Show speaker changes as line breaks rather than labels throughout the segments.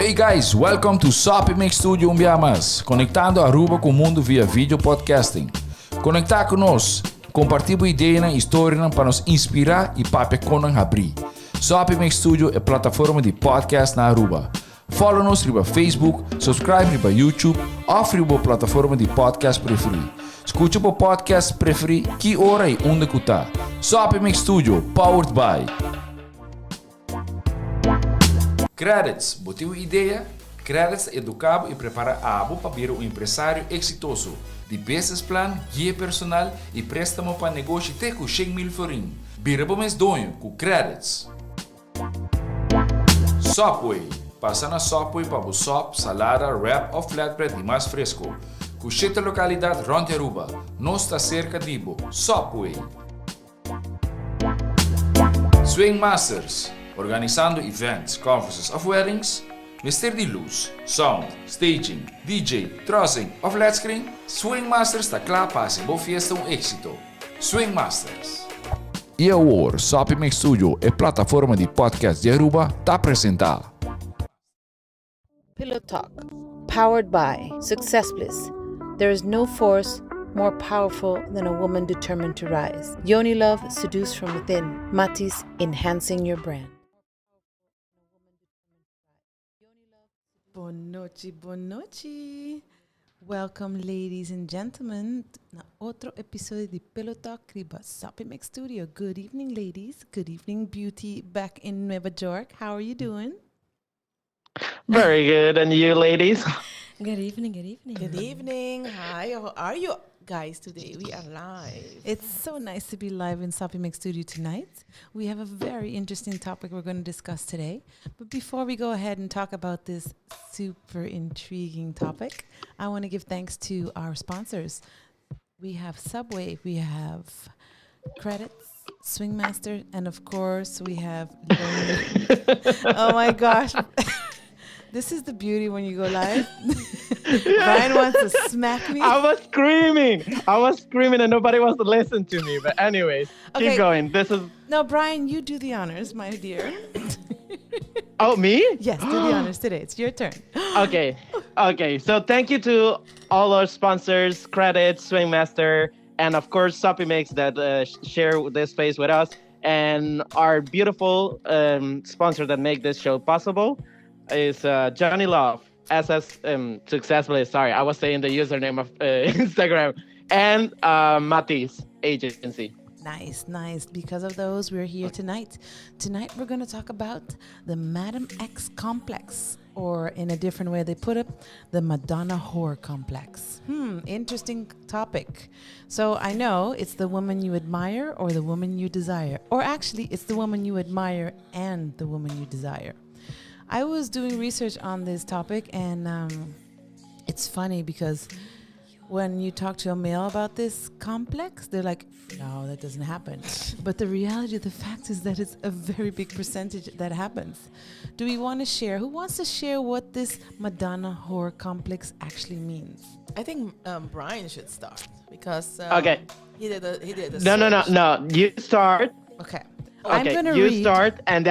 Hey guys, welcome to Sopi Studio Umbiamas, conectando Aruba com o mundo via video podcasting. Conectar conosco, compartilhar ideias e histórias para nos inspirar e para conan abrir. Sopi Studio é plataforma de podcast na Aruba. Follow-nos riba Facebook, subscribe riba YouTube ou riba plataforma de podcast preferido. Escute o podcast preferido que hora e onde que tá. Sopi Studio, powered by Qredits. Botiu ideia? Qredits educava e prepara abo para vir um empresário exitoso. De business plan, guia personal e préstamo para negócio até com 100,000 florin. Bira bom mês donho com Qredits. Sopi. Passa na Sopi para o sop, salada, wrap ou flatbread e mais fresco. Com 7 localidades rond Aruba. Nós está cerca de Ibo. Sopi. SwingMasterz. Organizando events, conferences of weddings. Mister de luz, sound, staging, DJ, trussing of flat screen. SwingMasterz está claro para ser boa fiesta éxito. SwingMasterz. E a Youre, Sopi Studio é plataforma de podcast de Aruba, está apresentar
PillowTalk, powered by SuccessBlizz. There is no force more powerful than a woman determined to rise. Yonilove, seduced from within. Matiz, enhancing your brand.
Boa noite. Welcome, ladies and gentlemen, na otro episodio de PillowTalk riba Sopi Studio. Good evening, ladies. Good evening, beauty, back in Nueva York. How are you doing?
Very good. And you, ladies?
Good evening.
Good evening. Hi, how are you guys today? We are live.
It's so nice to be live in Sopi Studio tonight. We have a very interesting topic we're going to discuss today. But before we go ahead and talk about this super intriguing topic, I want to give thanks to our sponsors. We have Subway, we have Qredits, SwingMasterz, and of course we have oh my gosh. This is the beauty when you go live. Brian wants to smack me.
I was screaming and nobody wants to listen to me. But anyways,
Okay.
keep going. This is...
No, Brian, you do the honors, my dear.
Oh, me?
Yes, do the honors today. It's your turn.
Okay. So thank you to all our sponsors, Qredits, SwingMasterz, and of course, Sopi that share this space with us. And our beautiful sponsor that make this show possible is Yonilove, SuccessBlizz. Sorry, I was saying the username of Instagram, and Matiz agency.
Nice. Because of those, we're here tonight. Tonight, we're going to talk about the Madame X complex, or in a different way they put it, the Madonna whore complex. Interesting topic. So I know it's the woman you admire or the woman you desire, or actually, it's the woman you admire and the woman you desire. I was doing research on this topic, and it's funny because when you talk to a male about this complex, they're like, no, that doesn't happen. But the reality of the fact is that it's a very big percentage that happens. Do we want to share? Who wants to share what this Madonna whore complex actually means?
I think Brian should start because
Okay.
he did a
No. You start.
Okay.
Okay.
I'm gonna
you
read.
start, and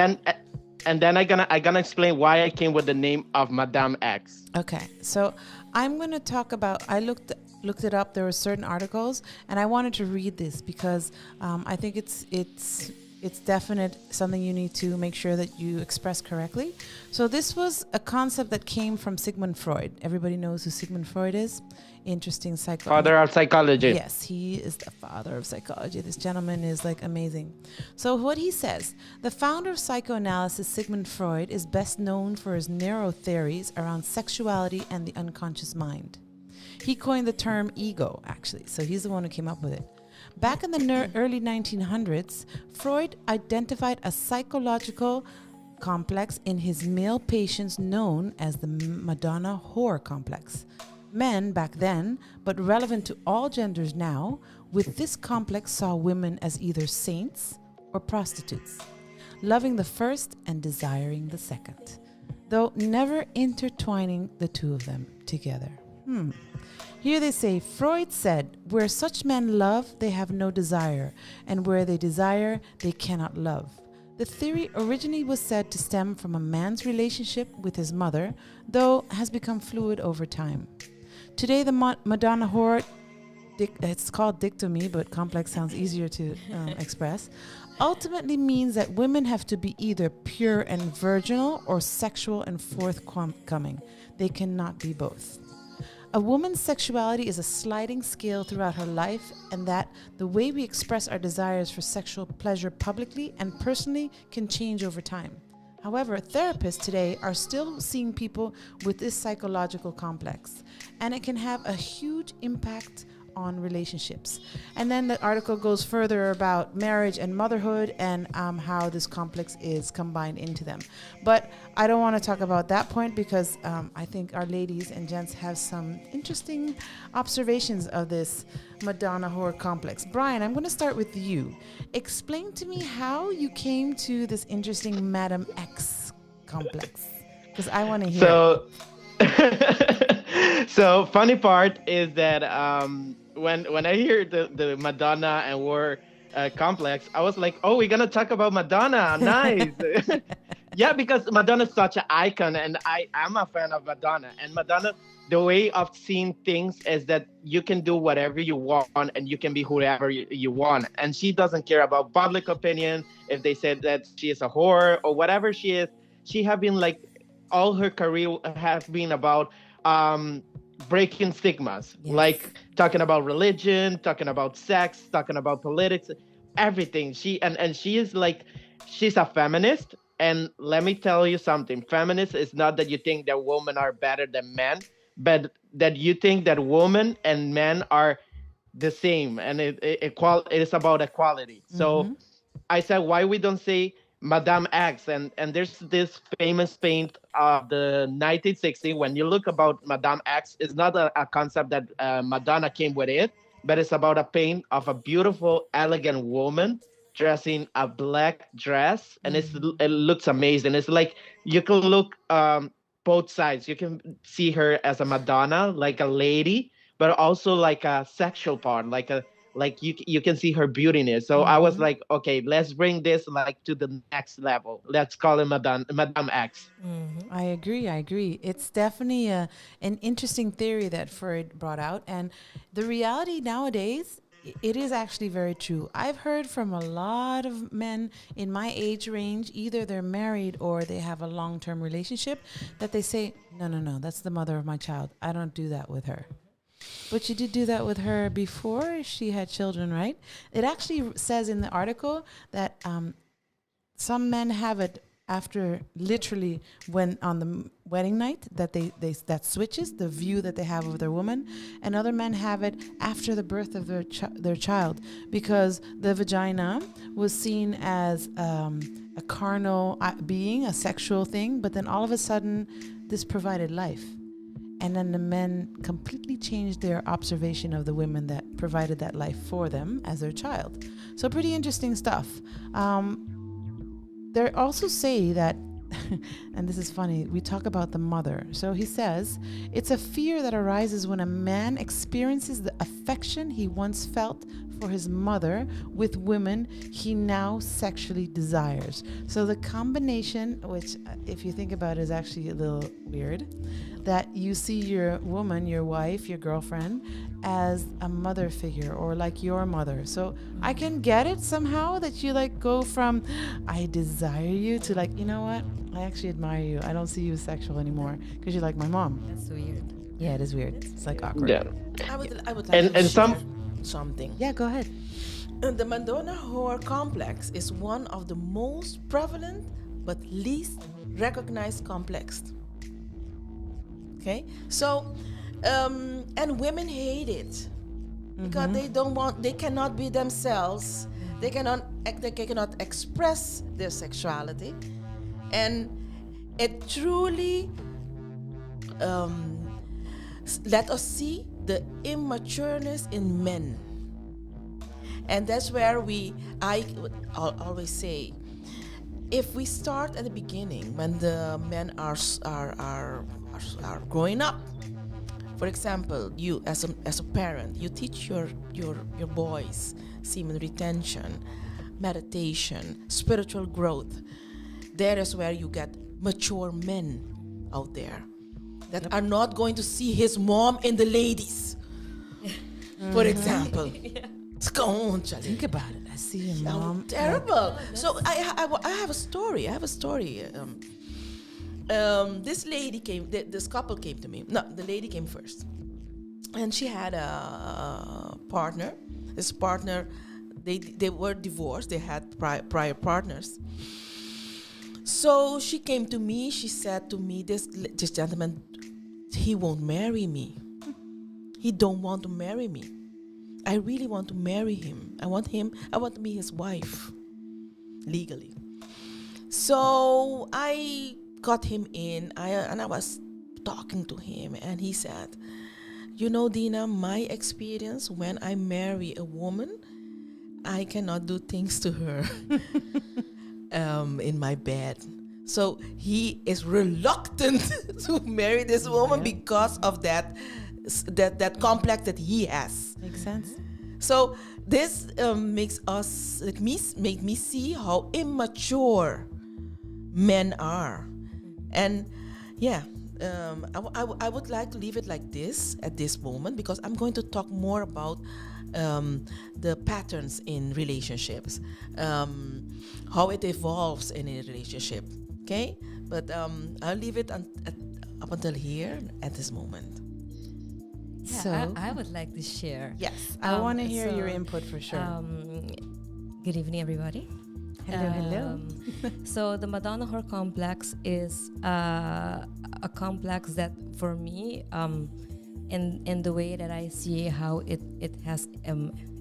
then I gonna explain why I came with the name of Madame X.
Okay, so I'm going to talk about, I looked it up, there were certain articles, and I wanted to read this because I think it's definite something you need to make sure that you express correctly. So this was a concept that came from Sigmund Freud. Everybody knows who Sigmund Freud is. Interesting psychologist.
Father of psychology.
Yes, he is the father of psychology. This gentleman is like amazing. So what he says, the founder of psychoanalysis, Sigmund Freud, is best known for his narrow theories around sexuality and the unconscious mind. He coined the term ego, actually. So he's the one who came up with it. Back in the early 1900s, Freud identified a psychological complex in his male patients known as the Madonna whore complex. Men back then, but relevant to all genders now, with this complex saw women as either saints or prostitutes, loving the first and desiring the second, though never intertwining the two of them together. Here they say, Freud said, where such men love, they have no desire, and where they desire, they cannot love. The theory originally was said to stem from a man's relationship with his mother, though has become fluid over time. Today, the Madonna whore, it's called dictomy, but complex sounds easier to express, ultimately means that women have to be either pure and virginal or sexual and forthcoming. They cannot be both. A woman's sexuality is a sliding scale throughout her life, and that the way we express our desires for sexual pleasure publicly and personally can change over time. However, therapists today are still seeing people with this psychological complex, and it can have a huge impact on relationships. And then the article goes further about marriage and motherhood and how this complex is combined into them. But I don't want to talk about that point because I think our ladies and gents have some interesting observations of this Madonna whore complex. Brian, I'm going to start with you. Explain to me how you came to this interesting Madam X complex, because I want to hear.
So funny part is that when I hear the Madonna and War complex, I was like, oh, we're gonna talk about Madonna. Nice. Yeah, because Madonna is such an icon, and I'm a fan of Madonna. And Madonna, the way of seeing things is that you can do whatever you want, and you can be whoever you want. And she doesn't care about public opinion. If they said that she is a whore or whatever she is, she have been like, all her career has been about breaking stigmas,
yes.
Like talking about religion, talking about sex, talking about politics, everything. She is like, she's a feminist. And let me tell you something, feminist is not that you think that women are better than men, but that you think that women and men are the same, and it is about equality. Mm-hmm. So I said, why we don't say Madame X, and there's this famous paint of the 1960s. When you look about Madame X, it's not a concept that Madonna came with it, but it's about a paint of a beautiful, elegant woman dressing a black dress, and it looks amazing. It's like you can look both sides. You can see her as a Madonna, like a lady, but also like a sexual part, like you can see her beauty in it. So I was like, okay, let's bring this like to the next level. Let's call it Madame X.
Mm-hmm. I agree. It's definitely an interesting theory that Freud brought out. And the reality nowadays, it is actually very true. I've heard from a lot of men in my age range, either they're married or they have a long-term relationship, that they say, no, that's the mother of my child. I don't do that with her. But you did do that with her before she had children, right? It actually says in the article that some men have it after, literally, when on the wedding night, that they that switches the view that they have of their woman, and other men have it after the birth of their child, because the vagina was seen as a carnal being, a sexual thing, but then all of a sudden this provided life. And then the men completely changed their observation of the women that provided that life for them as their child. So pretty interesting stuff. They also say that, and this is funny, we talk about the mother. So he says, it's a fear that arises when a man experiences the affection he once felt for his mother with women he now sexually desires. So the combination, which if you think about it is actually a little weird, that you see your woman, your wife, your girlfriend as a mother figure, or like your mother. So I can get it somehow that you like go from I desire you to like, you know what, I actually admire you. I don't see you as sexual anymore because you're like my mom.
That's weird.
Yeah, it is weird. It's like awkward.
Yeah.
I would like to share something.
Yeah, go ahead.
The Madonna whore complex is one of the most prevalent but least recognized complex. Okay, so and women hate it because they cannot be themselves. They cannot express their sexuality, and it truly let us see the immatureness in men. And that's where I always say, if we start at the beginning when the men are growing up. For example, you as a parent, you teach your boys semen retention, meditation, spiritual growth, there is where you get mature men out there that are not going to see his mom in the ladies, for example. Come on, Charlie.
Think about it. I see your mom.
Terrible. So I have a story. This lady came. This couple came to me. No, the lady came first, and she had a partner. This partner, they were divorced. They had prior partners. So she came to me. She said to me, "This gentleman, he won't marry me. He don't want to marry me. I really want to marry him. I want to be his wife, legally." So I got him in, and I was talking to him, and he said, "You know, Dina, my experience when I marry a woman, I cannot do things to her in my bed." So he is reluctant to marry this woman because of that complex that he has.
Makes sense.
So this makes me see how immature men are, and I would like to leave it like this at this moment, because I'm going to talk more about the patterns in relationships, how it evolves in a relationship. Okay, but I'll leave it up until here at this moment.
Yeah,
So-
I would like to share.
Yes.
I want to hear your input for sure.
Good evening, everybody.
Hello.
So the Madonna Complex is a complex that, for me, in the way that I see how it has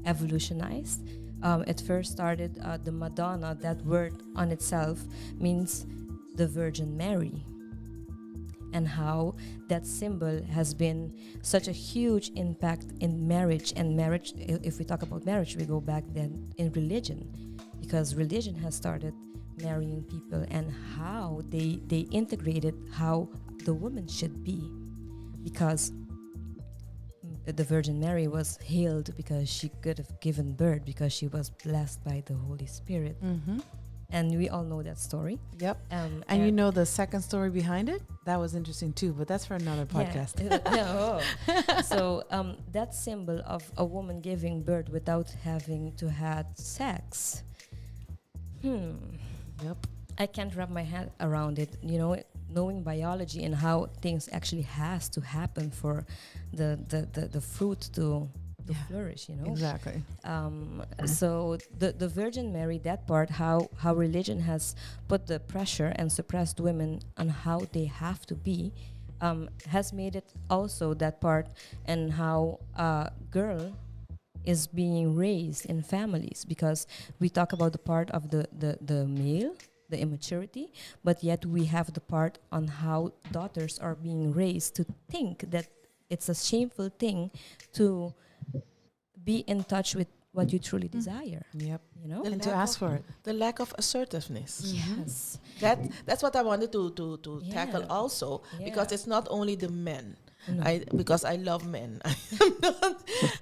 evolutionized. It first started the Madonna. That word on itself means the Virgin Mary, and how that symbol has been such a huge impact in marriage. And marriage, if we talk about marriage, we go back then in religion, because religion has started marrying people, and how they integrated how the woman should be, because the Virgin Mary was healed because she could have given birth, because she was blessed by the Holy Spirit.
Mm-hmm.
And we all know that story.
Yep. And you know the second story behind it? That was interesting too, but that's for another podcast.
So that symbol of a woman giving birth without having to have sex.
Yep.
I can't wrap my head around it. You know, knowing biology and how things actually has to happen for the fruit to flourish, you know.
Exactly.
So the Virgin Mary, that part, how religion has put the pressure and suppressed women on how they have to be, has made it also that part, and how a girl is being raised in families, because we talk about the part of the male, the immaturity, but yet we have the part on how daughters are being raised to think that it's a shameful thing to be in touch with what you truly desire.
Yep.
You know?
And to ask for it.
The lack of assertiveness.
Yes.
That's what I wanted to tackle also, because it's not only the men.
No.
Because I love men.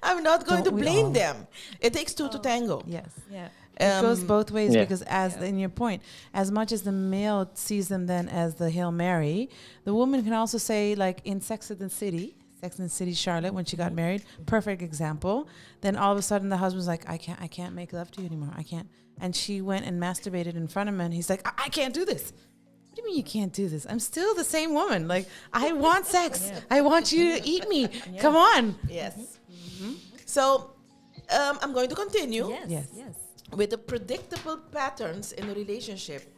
I'm not going to blame them. It takes two to tango.
Yes.
Yeah.
It goes both ways,
Yeah.
because in your point, as much as the male sees them then as the Hail Mary, the woman can also say, like in Sex and the City, Charlotte, when she got married, perfect example. Then all of a sudden the husband's like, I can't make love to you anymore. I can't. And she went and masturbated in front of him, and he's like, I can't do this. What do you mean you can't do this? I'm still the same woman. Like, I want sex. I want you to eat me. Come on.
Yes. So I'm going to continue
Yes.
with the predictable patterns in a relationship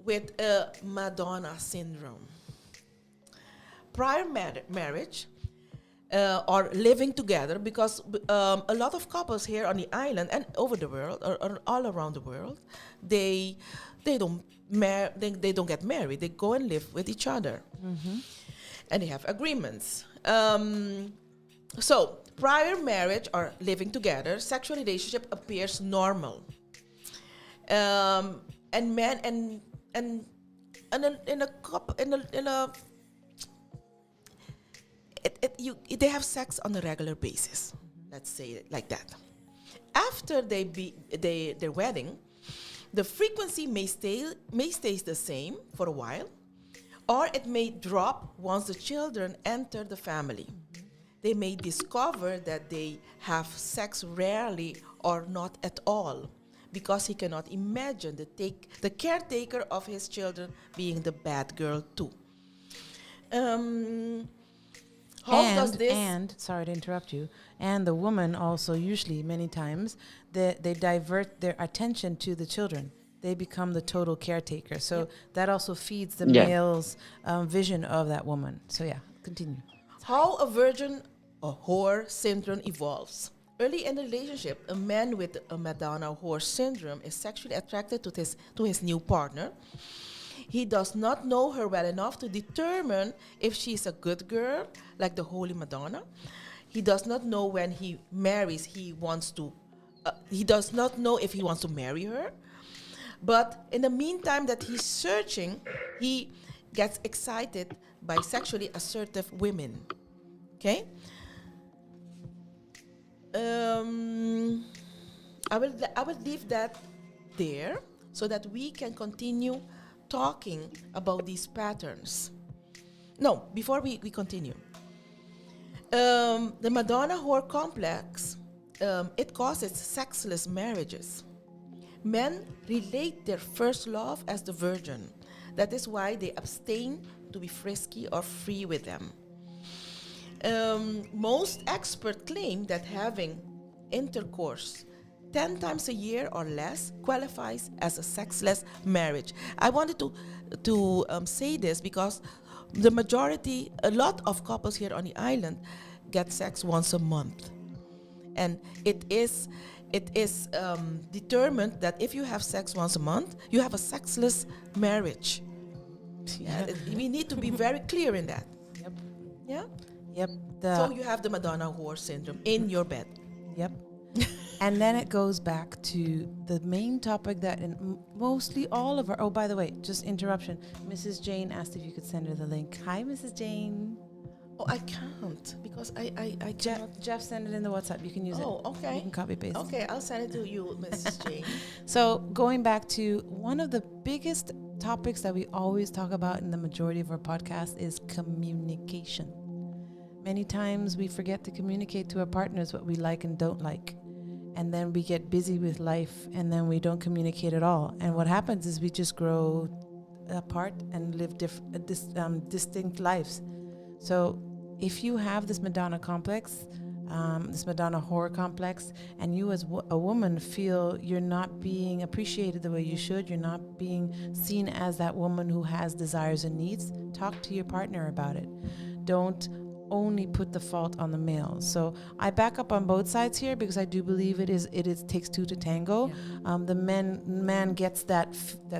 with Madonna syndrome. Prior marriage or living together, because a lot of couples here on the island and over the world, or all around the world, they don't get married. They go and live with each other, and they have agreements. So prior marriage or living together, sexual relationship appears normal, and men and in a couple in a they have sex on a regular basis. Let's say it like that. After their wedding, the frequency may stay the same for a while, or it may drop once the children enter the family. They may discover that they have sex rarely or not at all, because he cannot imagine the caretaker of his children being the bad girl too. How does this?
And sorry to interrupt you. And the woman also usually many times they divert their attention to the children. They become the total caretaker. So that also feeds the male's vision of that woman. So yeah, continue.
How a virgin or whore syndrome evolves. Early in the relationship, a man with a Madonna whore syndrome is sexually attracted to his new partner. He does not know her well enough to determine if she's a good girl, like the Holy Madonna. He does not know when he marries, he does not know if he wants to marry her. But in the meantime that he's searching, he gets excited by sexually assertive women. Okay? I will leave that there so that we can continue talking about these patterns. No, before we continue. The Madonna whore complex, it causes sexless marriages. Men relate their first love as the virgin. That is why they abstain to be frisky or free with them. Most experts claim that having intercourse 10 times a year or less qualifies as a sexless marriage. I wanted to say this because a lot of couples here on the island get sex once a month. And it is determined that if you have sex once a month, you have a sexless marriage. Yeah, we need to be very clear in that.
Yep.
Yeah?
Yep.
So you have the Madonna whore syndrome in your bed.
Yep. And then it goes back to the main topic that in mostly all of our... Oh, by the way, just interruption. Mrs. Jane asked if you could send her the link. Hi, Mrs. Jane.
Oh, I can't because I
Jeff sent it in the WhatsApp. You can use it.
Oh, okay.
You can copy paste.
Okay, I'll send it to you, Mrs. Jane.
So going back to one of the biggest topics that we always talk about in the majority of our podcast is communication. Many times we forget to communicate to our partners what we like and don't like. And then we get busy with life and then we don't communicate at all. And what happens is we just grow apart and live distinct lives. So if you have this Madonna complex, this Madonna whore complex, and you as a woman feel you're not being appreciated the way you should, you're not being seen as that woman who has desires and needs, talk to your partner about it. Don't only put the fault on the males. So I back up on both sides here because I do believe it takes two to tango. Yeah. The man gets that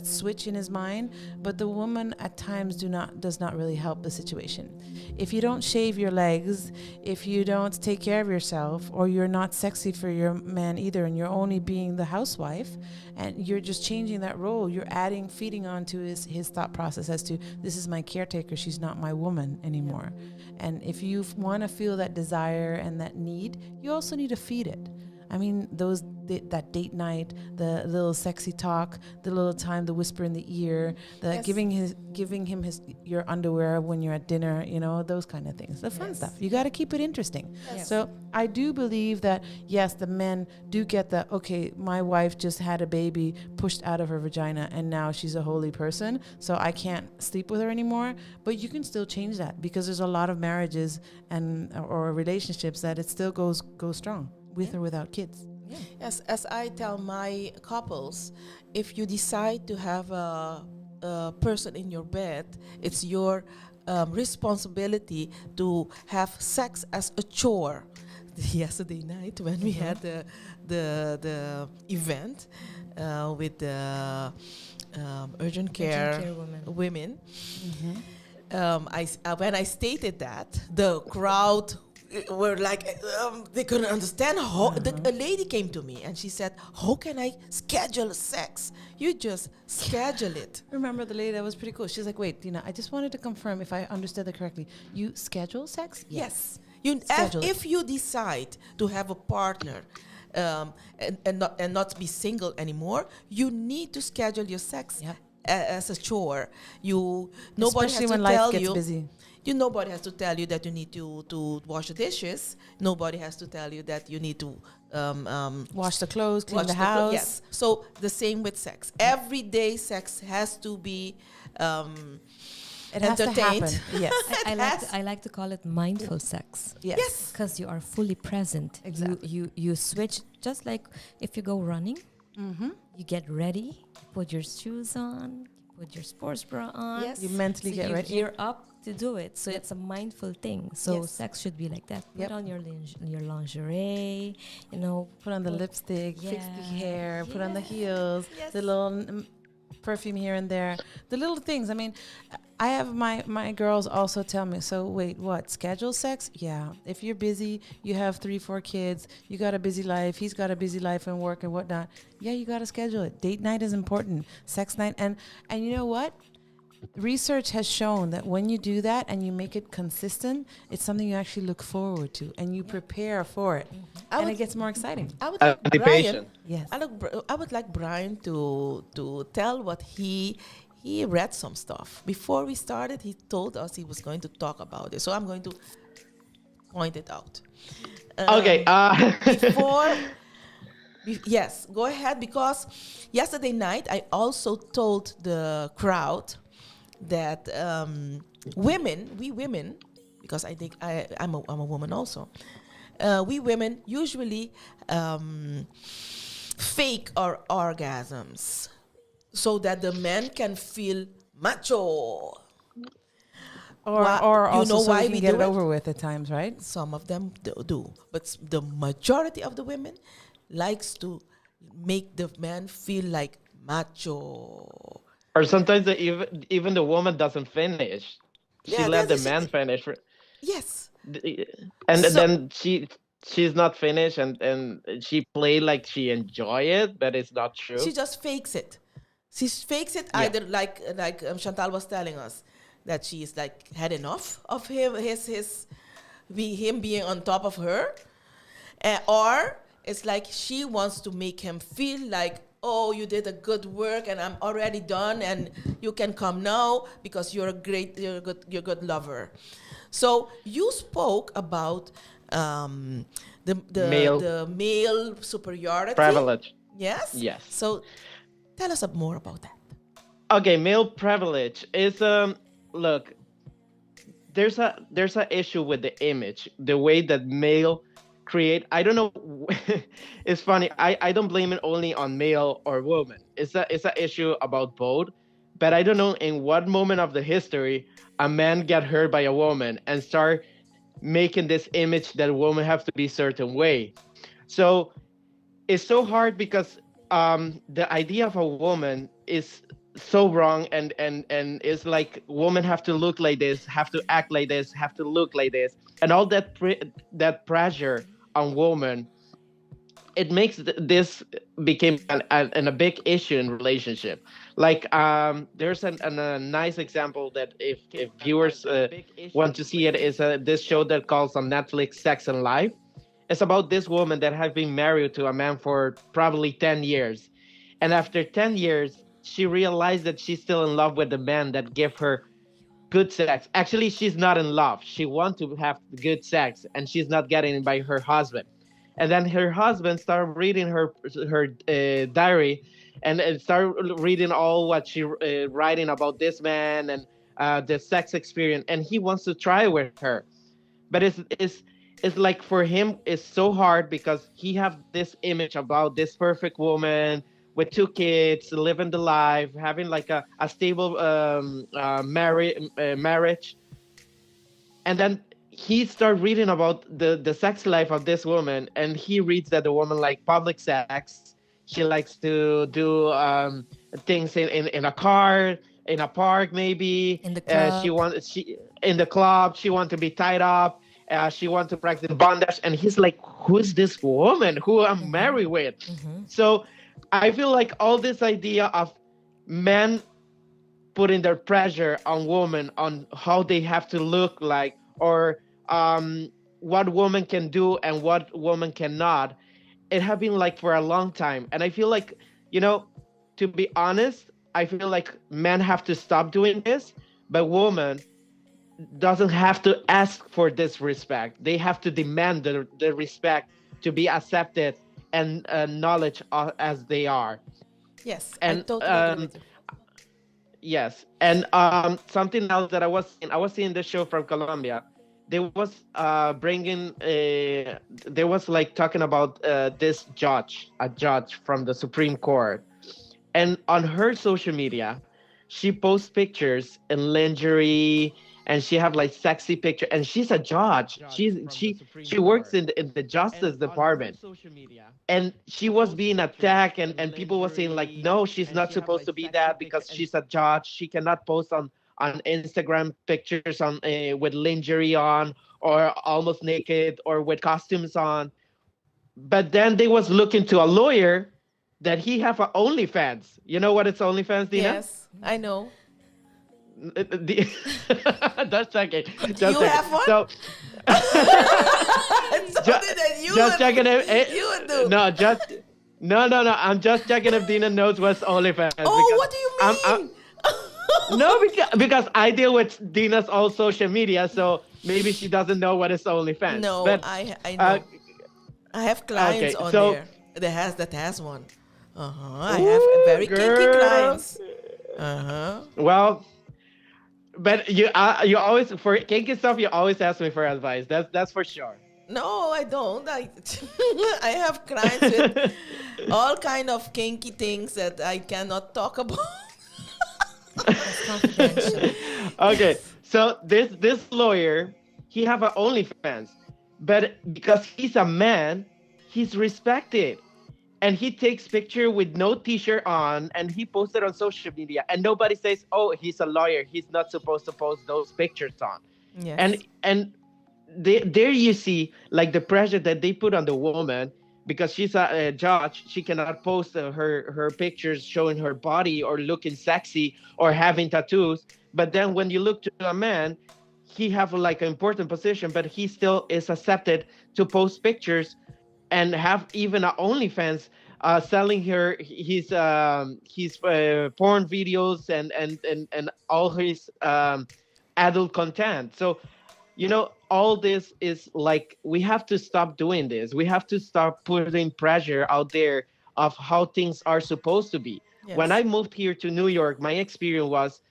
switch in his mind, but the woman at times does not really help the situation. If you don't shave your legs, if you don't take care of yourself, or you're not sexy for your man either, and you're only being the housewife, and you're just changing that role, you're feeding onto his thought process as to, this is my caretaker, she's not my woman anymore. Yeah. And if you want to feel that desire and that need, you also need to feed it. I mean, that date night, the little sexy talk, the little time, the whisper in the ear, the yes. giving him your underwear when you're at dinner, those kind of things. The fun yes. stuff. You got to keep it interesting. Yes. So I do believe that, yes, the men do get the, okay, my wife just had a baby pushed out of her vagina and now she's a holy person, so I can't sleep with her anymore. But you can still change that because there's a lot of marriages or relationships that it still goes strong. With or without kids.
Yeah. Yes, as I tell my couples, if you decide to have a person in your bed, it's your responsibility to have sex as a chore. Yesterday night when we had the event with the urgent care women, mm-hmm. When I stated that, the crowd were like, they couldn't understand how. A lady came to me and she said, how can I schedule sex? You just schedule it.
Remember the lady? That was pretty cool. She's like, wait, I just wanted to confirm if I understood that correctly. You schedule sex?
Yes. If you decide to have a partner and not be single anymore, you need to schedule your sex as a chore. Nobody
Especially
has
when
to
life
tell
gets
you.
busy.
Nobody has to tell you that you need to wash the dishes. Nobody has to tell you that you need to
Wash the clothes, clean
watch
the house.
Yes. So the same with sex. Everyday sex has to be
It has to happen.
entertained.
Yes.
I like to call it mindful sex.
Yes.
Because you are fully present.
Exactly.
You switch, just like if you go running, you get ready, put your shoes on, put your sports bra on.
Yes.
You mentally get
you
ready.
gear up to do it. So it's a mindful thing. So
Yes.
sex should be like that. Put
Yep.
on your lingerie,
Put on the lipstick, fix the
Yeah.
hair, put on the heels, the little perfume here and there, the little things. I mean, I have my girls also tell me, so wait, what? Schedule sex? Yeah. If you're busy, you have 3-4 kids, you got a busy life, he's got a busy life and work and whatnot. Yeah, you got to schedule it. Date night is important. Sex night. And you know what? Research has shown that when you do that and you make it consistent, it's something you actually look forward to and you prepare for it. And it gets more exciting.
I would like
Anticipation.
Yes.
I would like Brian to tell what he read some stuff. Before we started, he told us he was going to talk about it. So I'm going to point it out.
Okay.
Yes, go ahead, because yesterday night I also told the crowd that we women, because I think I'm a woman also, we women usually fake our orgasms so that the men can feel macho.
Or
You
also
know
so
why
we can
we
get
do
it
it?
over with at times, right?
Some of them do, but the majority of the women likes to make the man feel like macho.
Or sometimes even the woman doesn't finish. She
Yeah,
let the
that's-
man finish.
Yes.
And
So-
then she's not finished, and she play like she enjoy it, but it's not true.
She just fakes it. She fakes it
Yeah.
either like Chantal was telling us that she's like had enough of him being on top of her, or it's like she wants to make him feel like, oh, you did a good work and I'm already done and you can come now because you're a good lover. So you spoke about the male superiority.
Privilege.
Yes?
Yes.
So tell us more about that.
Okay, male privilege is look, there's a issue with the image, the way that male create. I don't know. It's funny. I don't blame it only on male or woman. It's a issue about both. But I don't know in what moment of the history a man get hurt by a woman and start making this image that a woman have to be certain way. So it's so hard because the idea of a woman is so wrong, and it's like women have to look like this, have to act like this, have to look like this, and all that that pressure on women, it makes this became a big issue in relationship. Like there's a nice example that if viewers want to see it, is this show that calls on Netflix Sex and Life. It's about this woman that has been married to a man for probably 10 years, and after 10 years she realized that she's still in love with the man that gave her good sex. Actually, she's not in love. She wants to have good sex, and she's not getting it by her husband. And then her husband started reading her diary, and started reading all what she writing about this man and the sex experience, and he wants to try with her. But it's like for him it's so hard because he have this image about this perfect woman with 2 kids, living the life, having like a stable marriage. And then he started reading about the sex life of this woman, and he reads that the woman like public sex. She likes to do things in a car, in a park, maybe.
In the club.
In the club. She wants to be tied up. She wants to practice bondage. And he's like, who's this woman who I'm married with? So I feel like all this idea of men putting their pressure on women on how they have to look like, or what woman can do and what woman cannot, it have been like for a long time, and I feel like, to be honest, I feel like men have to stop doing this, but women doesn't have to ask for this respect. They have to demand the respect to be accepted and acknowledged as they are.
Yes, I
And
totally agree with you.
yes, and something else that I was seeing this show from Colombia. They was they was like talking about this a judge from the Supreme Court, and on her social media, she posts pictures in lingerie, and she have like sexy picture, and she's a judge. She works in the Justice Department, and she was being attacked, and people were saying like, no, she's not supposed to be that because she's a judge. She cannot post on Instagram pictures on with lingerie on, or almost naked, or with costumes on. But then they was looking to a lawyer that he have a OnlyFans. You know what it's OnlyFans, Dina?
Yes, I know.
Just checking.
You have one?
So,
Something that you
just
would,
checking if
you would do.
no. I'm just checking if Dina knows what's OnlyFans.
Oh, what do you mean?
No, because I deal with Dina's old social media, so maybe she doesn't know what is OnlyFans.
No,
but,
I know. I have clients
okay,
on
so-
there that has one. I have very kinky
girl.
clients.
Well, but you always, for kinky stuff, you always ask me for advice. That's for sure.
No, I don't. I have clients with all kind of kinky things that I cannot talk about.
That's confidential.
Okay, so this lawyer, he have an OnlyFans, but because he's a man, he's respected, and he takes picture with no t-shirt on, and he posted on social media, and nobody says, oh, he's a lawyer, he's not supposed to post those pictures on.
Yes.
And there you see like the pressure that they put on the woman, because she's a judge. She cannot post her pictures showing her body or looking sexy or having tattoos. But then when you look to a man, he have like an important position, but he still is accepted to post pictures and have even an OnlyFans selling his porn videos and all his adult content. So, all this is like, we have to stop doing this. We have to start putting pressure out there of how things are supposed to be.
Yes.
When I moved here to New York, my experience was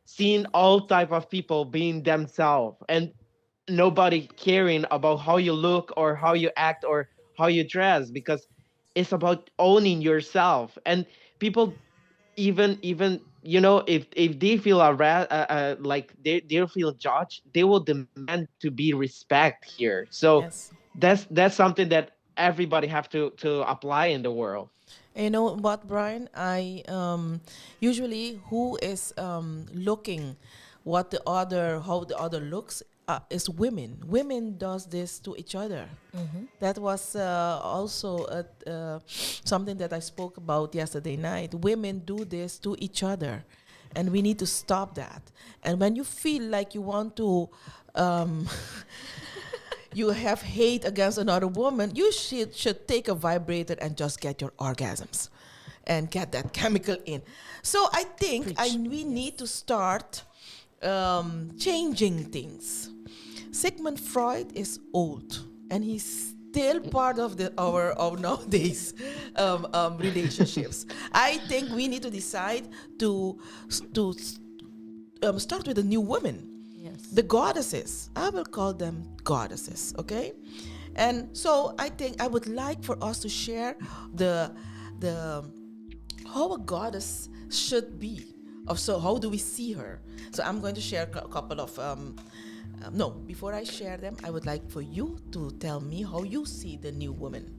seeing all type of people being themselves and nobody caring about how you look or how you act or how you dress, because it's about owning yourself. And people even if they feel like they feel judged, they will demand to be respect here. So
Yes.
that's something that everybody have to apply in the world.
You know what, Brian? I usually who is looking how the other looks is women. Women does this to each other. That was also something that I spoke about yesterday night. Women do this to each other, and we need to stop that. And when you feel like you want to you have hate against another woman, you should take a vibrator and just get your orgasms and get that chemical in. So I think we need to start changing things. Sigmund Freud is old, and he's still part of our nowadays relationships. I think we need to decide to start with the new women.
Yes.
The goddesses. I will call them goddesses, okay? And so I think I would like for us to share the how a goddess should be. So how do we see her? So I'm going to share a couple of before I share them, I would like for you to tell me how you see the new woman.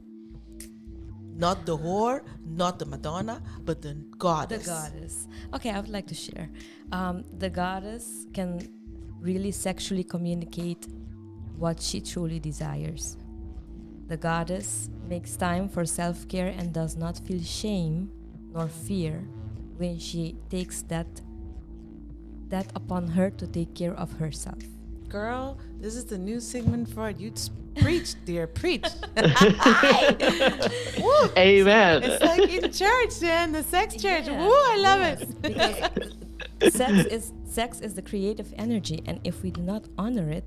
Not the whore, not the Madonna, but the goddess.
The goddess. Okay, I would like to share. The goddess can really sexually communicate what she truly desires. The goddess makes time for self-care and does not feel shame nor fear when she takes that upon her to take care of herself.
Girl, this is the new Sigmund Freud. Preach, dear, preach.
Amen.
It's like in church, man, the sex church.
Yeah,
Woo, I love
yes,
it.
Because sex is the creative energy, and if we do not honor it,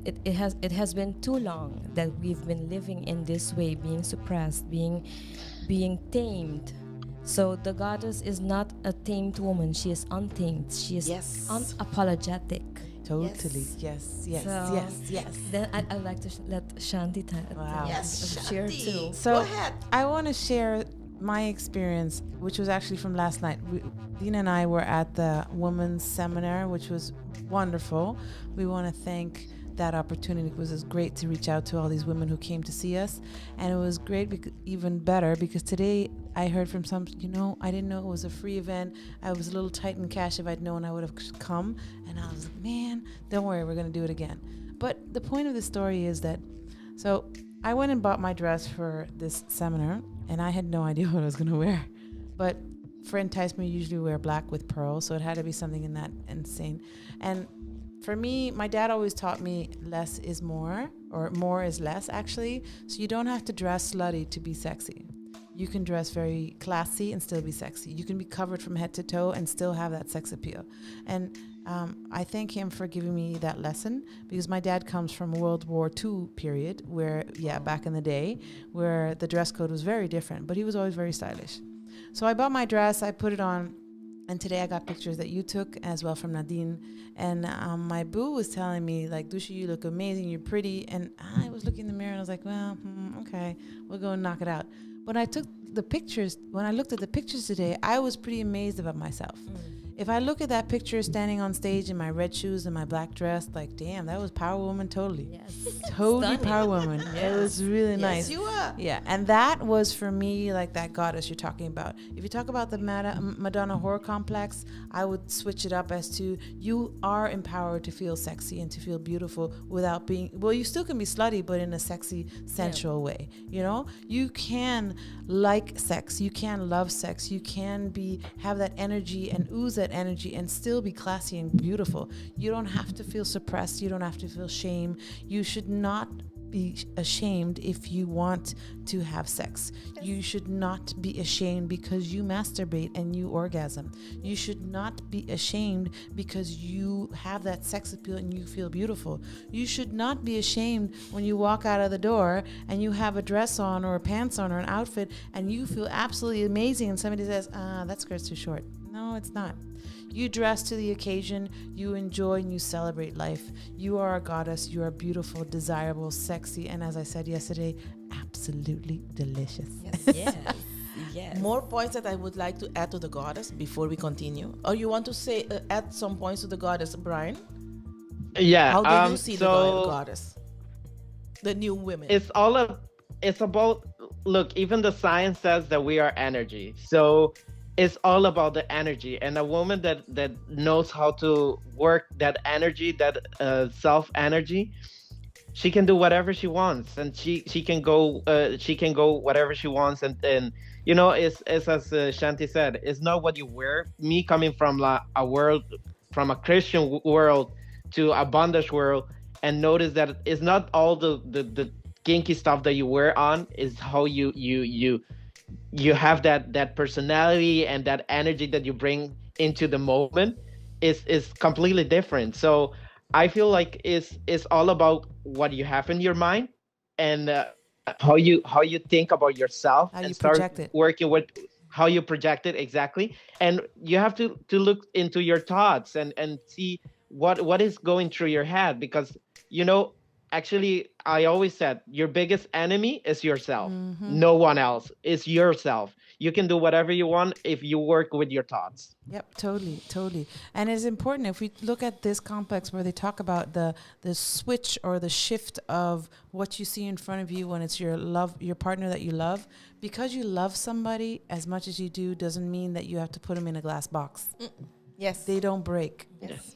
it has been too long that we've been living in this way, being suppressed, being tamed. So the goddess is not a tamed woman; she is untamed. She is unapologetic.
Totally. Yes.
So then I'd like to let Shanti
Wow.
share too.
So
Go ahead.
I want to share my experience, which was actually from last night. Dina and I were at the women's seminar, which was wonderful. We want to thank that opportunity. It was great to reach out to all these women who came to see us, and it was great, even better, because today I heard from some, I didn't know it was a free event. I was a little tight in cash. If I'd known, I would have come. And I was like, man, don't worry, we're going to do it again. But the point of the story is that, so I went and bought my dress for this seminar, and I had no idea what I was going to wear. But for enticement, you usually wear black with pearls, so it had to be something in that insane. And for me, my dad always taught me less is more, or more is less, actually. So you don't have to dress slutty to be sexy. You can dress very classy and still be sexy. You can be covered from head to toe and still have that sex appeal. And I thank him for giving me that lesson, because my dad comes from World War II period where, back in the day, where the dress code was very different, but he was always very stylish. So I bought my dress, I put it on, and today I got pictures that you took as well from Nadine. And my boo was telling me, like, Dusha, you look amazing, you're pretty. And I was looking in the mirror and I was like, well, okay, we'll go and knock it out. When I looked at the pictures today, I was pretty amazed about myself. If I look at that picture standing on stage in my red shoes and my black dress, like, damn, that was Power Woman totally.
Yes.
Totally
Stunning.
Power Woman. It was really nice.
Yes, you are.
Yeah, and that was for me like that goddess you're talking about. If you talk about the Madonna Horror Complex, I would switch it up as to you are empowered to feel sexy and to feel beautiful without being, well, you still can be slutty, but in a sexy, sensual way. You can like sex, you can love sex, you can have that energy and ooze that energy and still be classy and beautiful. You don't have to feel suppressed, you don't have to feel shame. You should not be ashamed if you want to have sex. You should not be ashamed because you masturbate and you orgasm. You should not be ashamed because you have that sex appeal and you feel beautiful. You should not be ashamed when you walk out of the door and you have a dress on or pants on or an outfit and you feel absolutely amazing and somebody says, that skirt's too short. No, it's not. You dress to the occasion, you enjoy and you celebrate life. You are a goddess, you are beautiful, desirable, sexy, and as I said yesterday, absolutely delicious.
Yes.
More points that I would like to add to the goddess before we continue. Or you want to say add some points to the goddess, Brian?
Yeah.
How do you see the goddess? The new women.
It's about, look, even the science says that we are energy. So it's all about the energy, and a woman that knows how to work that energy, that self energy, she can do whatever she wants, and she can go whatever she wants, and it's as Shanti said, it's not what you wear. Me coming from from a Christian world to a bondage world, and notice that it's not all the kinky stuff that you wear on, is how you have that personality and that energy that you bring into the moment is completely different. So I feel like it's all about what you have in your mind and how you think about yourself,
How
and
you
start
project it.
working with how you project it exactly. And you have to look into your thoughts and see what is going through your head, because actually, I always said your biggest enemy is yourself.
Mm-hmm.
No one else. It's yourself. You can do whatever you want if you work with your thoughts.
Yep, totally. And it's important if we look at this complex where they talk about the switch or the shift of what you see in front of you when it's your partner that you love. Because you love somebody as much as you do doesn't mean that you have to put them in a glass box.
Yes.
They don't break.
Yes.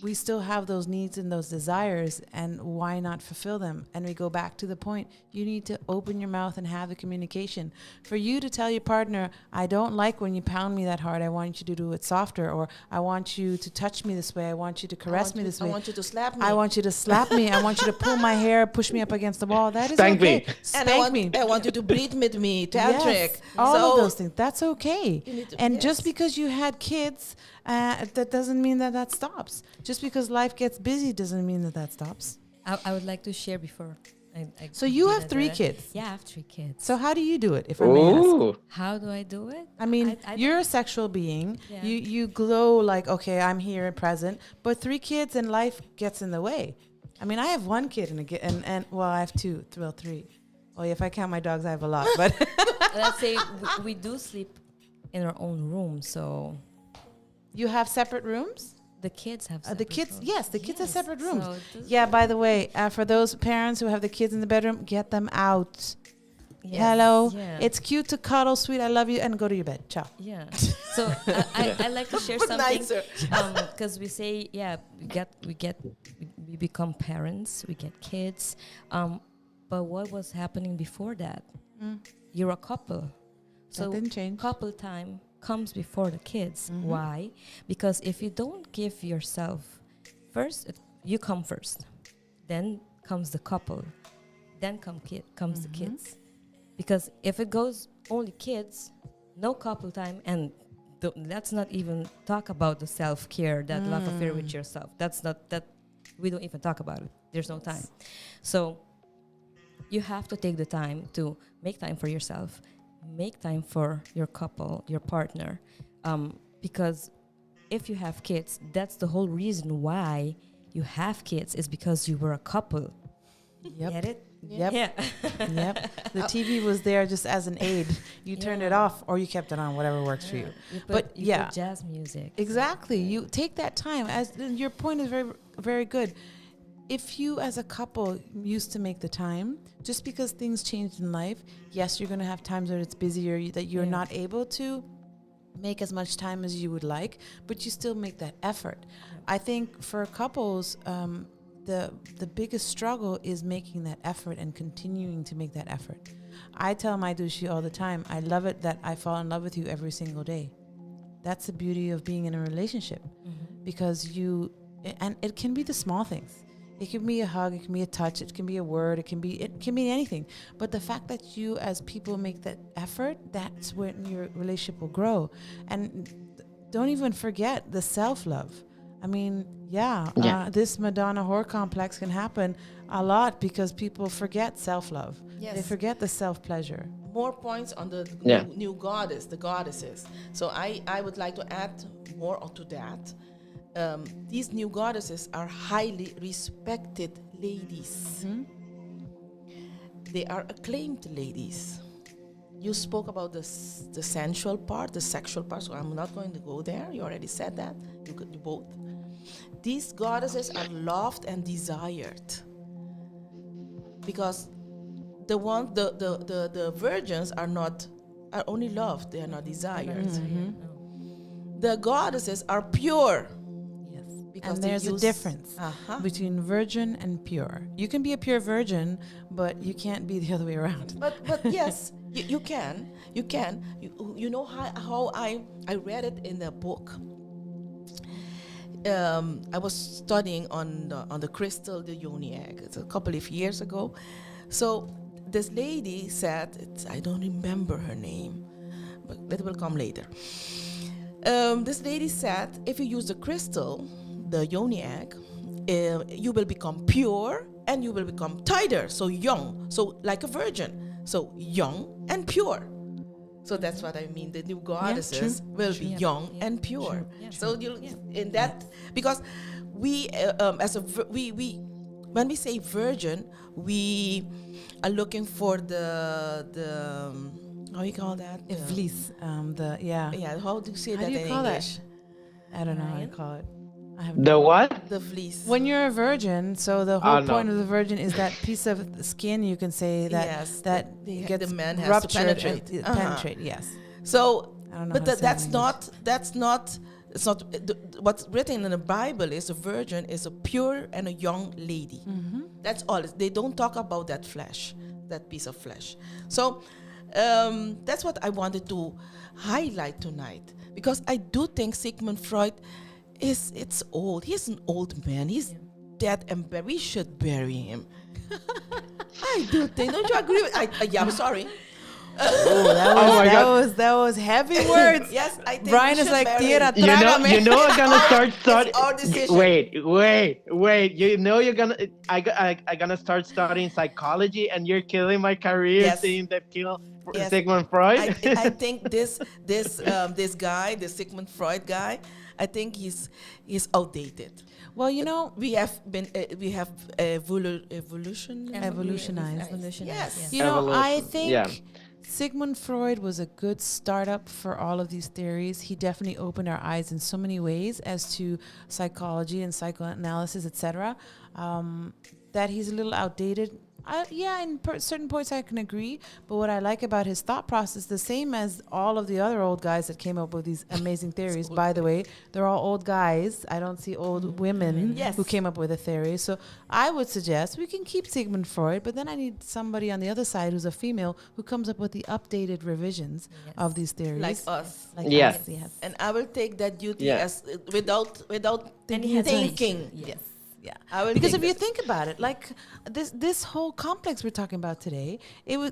we still have those needs and those desires, and why not fulfill them? And we go back to the point, you need to open your mouth and have the communication. For you to tell your partner, I don't like when you pound me that hard, I want you to do it softer, or I want you to touch me this way, I want you to caress me this way.
I want you to slap me.
I want you to slap me. I want you to pull my hair, push me up against the wall. That is
Spank
okay.
me.
And I want you to breathe with me, tantric.
Yes, all of those things. That's okay. And just
yes.
because you had kids, that doesn't mean that stops. Just because life gets busy doesn't mean that stops.
I would like to share before.
So you
did
have
that,
3
right?
kids.
Yeah, I have 3 kids.
So how do you do it, if I may ask?
Ooh.
How do I do it?
I mean,
I
you're a sexual being.
Yeah.
You glow like, okay, I'm here and present. But 3 kids and life gets in the way. I mean, I have 1 kid and well, I have 2, well, 3. Well, if I count my dogs, I have a lot. But
Let's say we do sleep in our own room, so
you have separate rooms?
the kids have
The
separate
kids,
rooms.
yes, the kids have
Yes,
separate rooms.
so this-
Yeah, by the way, for those parents who have the kids in the bedroom, get them out.
yes,
Hello.
yeah.
It's cute to cuddle, sweet, I love you, and go to your bed. Ciao.
Yeah. So I like to share
But
something
nicer.
because we say we become parents, we get kids, but what was happening before that? You're a couple, so
didn't change.
couple time comes before the kids. Why? Because if you don't give yourself first, you come first, then comes the couple, then comes the kids. Because if it goes only kids, no couple time, and let's not even talk about the self-care, that love affair with yourself. That's not that we don't even talk about it. There's no time. So you have to take the time to make time for yourself, make time for your couple, your partner, because if you have kids, that's the whole reason why you have kids, is because you were a couple.
Yep.
Get it?
Yep.
Yeah.
Yep. The TV was there just as an aid. You turned it off or you kept it on, whatever works for you. But
you
yeah.
put jazz music.
Exactly. You take that time. As your point is very, very good. If you as a couple used to make the time, just because things changed in life, yes, you're going to have times where it's busier, that you're not able to make as much time as you would like, but you still make that effort. I think for couples, the biggest struggle is making that effort and continuing to make that effort. I tell my douchey all the time, I love it that I fall in love with you every single day. That's the beauty of being in a relationship, because and it can be the small things. It can be a hug, it can be a touch, it can be a word, it can be anything. But the fact that you as people make that effort, that's when your relationship will grow. And don't even forget the self-love. I mean, this Madonna whore complex can happen a lot because people forget self-love.
Yes.
They forget the self-pleasure.
More points on the new goddess, the goddesses. So I would like to add more onto that. These new goddesses are highly respected ladies. They are acclaimed ladies. You spoke about the sensual part, the sexual part, so I'm not going to go there. You already said that. You both. These goddesses are loved and desired because the virgins are only loved, they are not desired. The goddesses are pure.
And there's a difference between virgin and pure. You can be a pure virgin, but you can't be the other way around.
But yes, you can. You know how I read it in the book. I was studying on the crystal, the Yoni egg. It's a couple of years ago. So this lady said, I don't remember her name, but that will come later. This lady said, if you use the crystal, the Yoni egg, you will become pure and you will become tighter, so young, so like a virgin, so young and pure. So that's what I mean. The new goddesses will be young and pure. So in that, because we when we say virgin, we are looking for the how you call that?
Vlies.
How do you say that in English?
I don't know how you call it.
The what?
The fleece.
When you're a virgin, so the whole point of the virgin is that piece of skin, you can say that gets
the man has
ruptured
to penetrate.
penetrate, yes.
So,
I don't know
but
how to say
that's
it in
not it's not what's written in the Bible is a virgin is a pure and a young lady. That's all. They don't talk about that flesh, that piece of flesh. So that's what I wanted to highlight tonight, because I do think Sigmund Freud it's old. He's an old man. He's dead and we should bury him. I do think. Don't you agree with? I'm sorry.
That was heavy words.
Yes, I think
Brian
we
is
should
like,
bury
Tira,
him.
You know, I'm gonna start.
It's our decision.
Wait. You know, I'm gonna start studying psychology, and you're killing my career,
Yes.
saying that kill
Yes.
Sigmund Freud.
I think this guy, the Sigmund Freud guy, I think he's outdated.
Well, you know,
We have evolutionized.
Evolutionized.
Yes.
You know, I
Evolution,
think
yeah.
Sigmund Freud was a good startup for all of these theories. He definitely opened our eyes in so many ways as to psychology and psychoanalysis, etc. That he's a little outdated. In certain points I can agree, but what I like about his thought process, the same as all of the other old guys that came up with these amazing theories, by the way, they're all old guys. I don't see old women
Yes.
who came up with a theory. So I would suggest we can keep Sigmund Freud, but then I need somebody on the other side who's a female who comes up with the updated revisions of these theories.
Like us.
Like
Yes.
us, yes.
And I will take that duty
Yeah.
as without
Any hesitation.
thinking.
Yes. Yeah.
I will
Because
take
if you
that.
think about it, like this whole complex we're talking about today,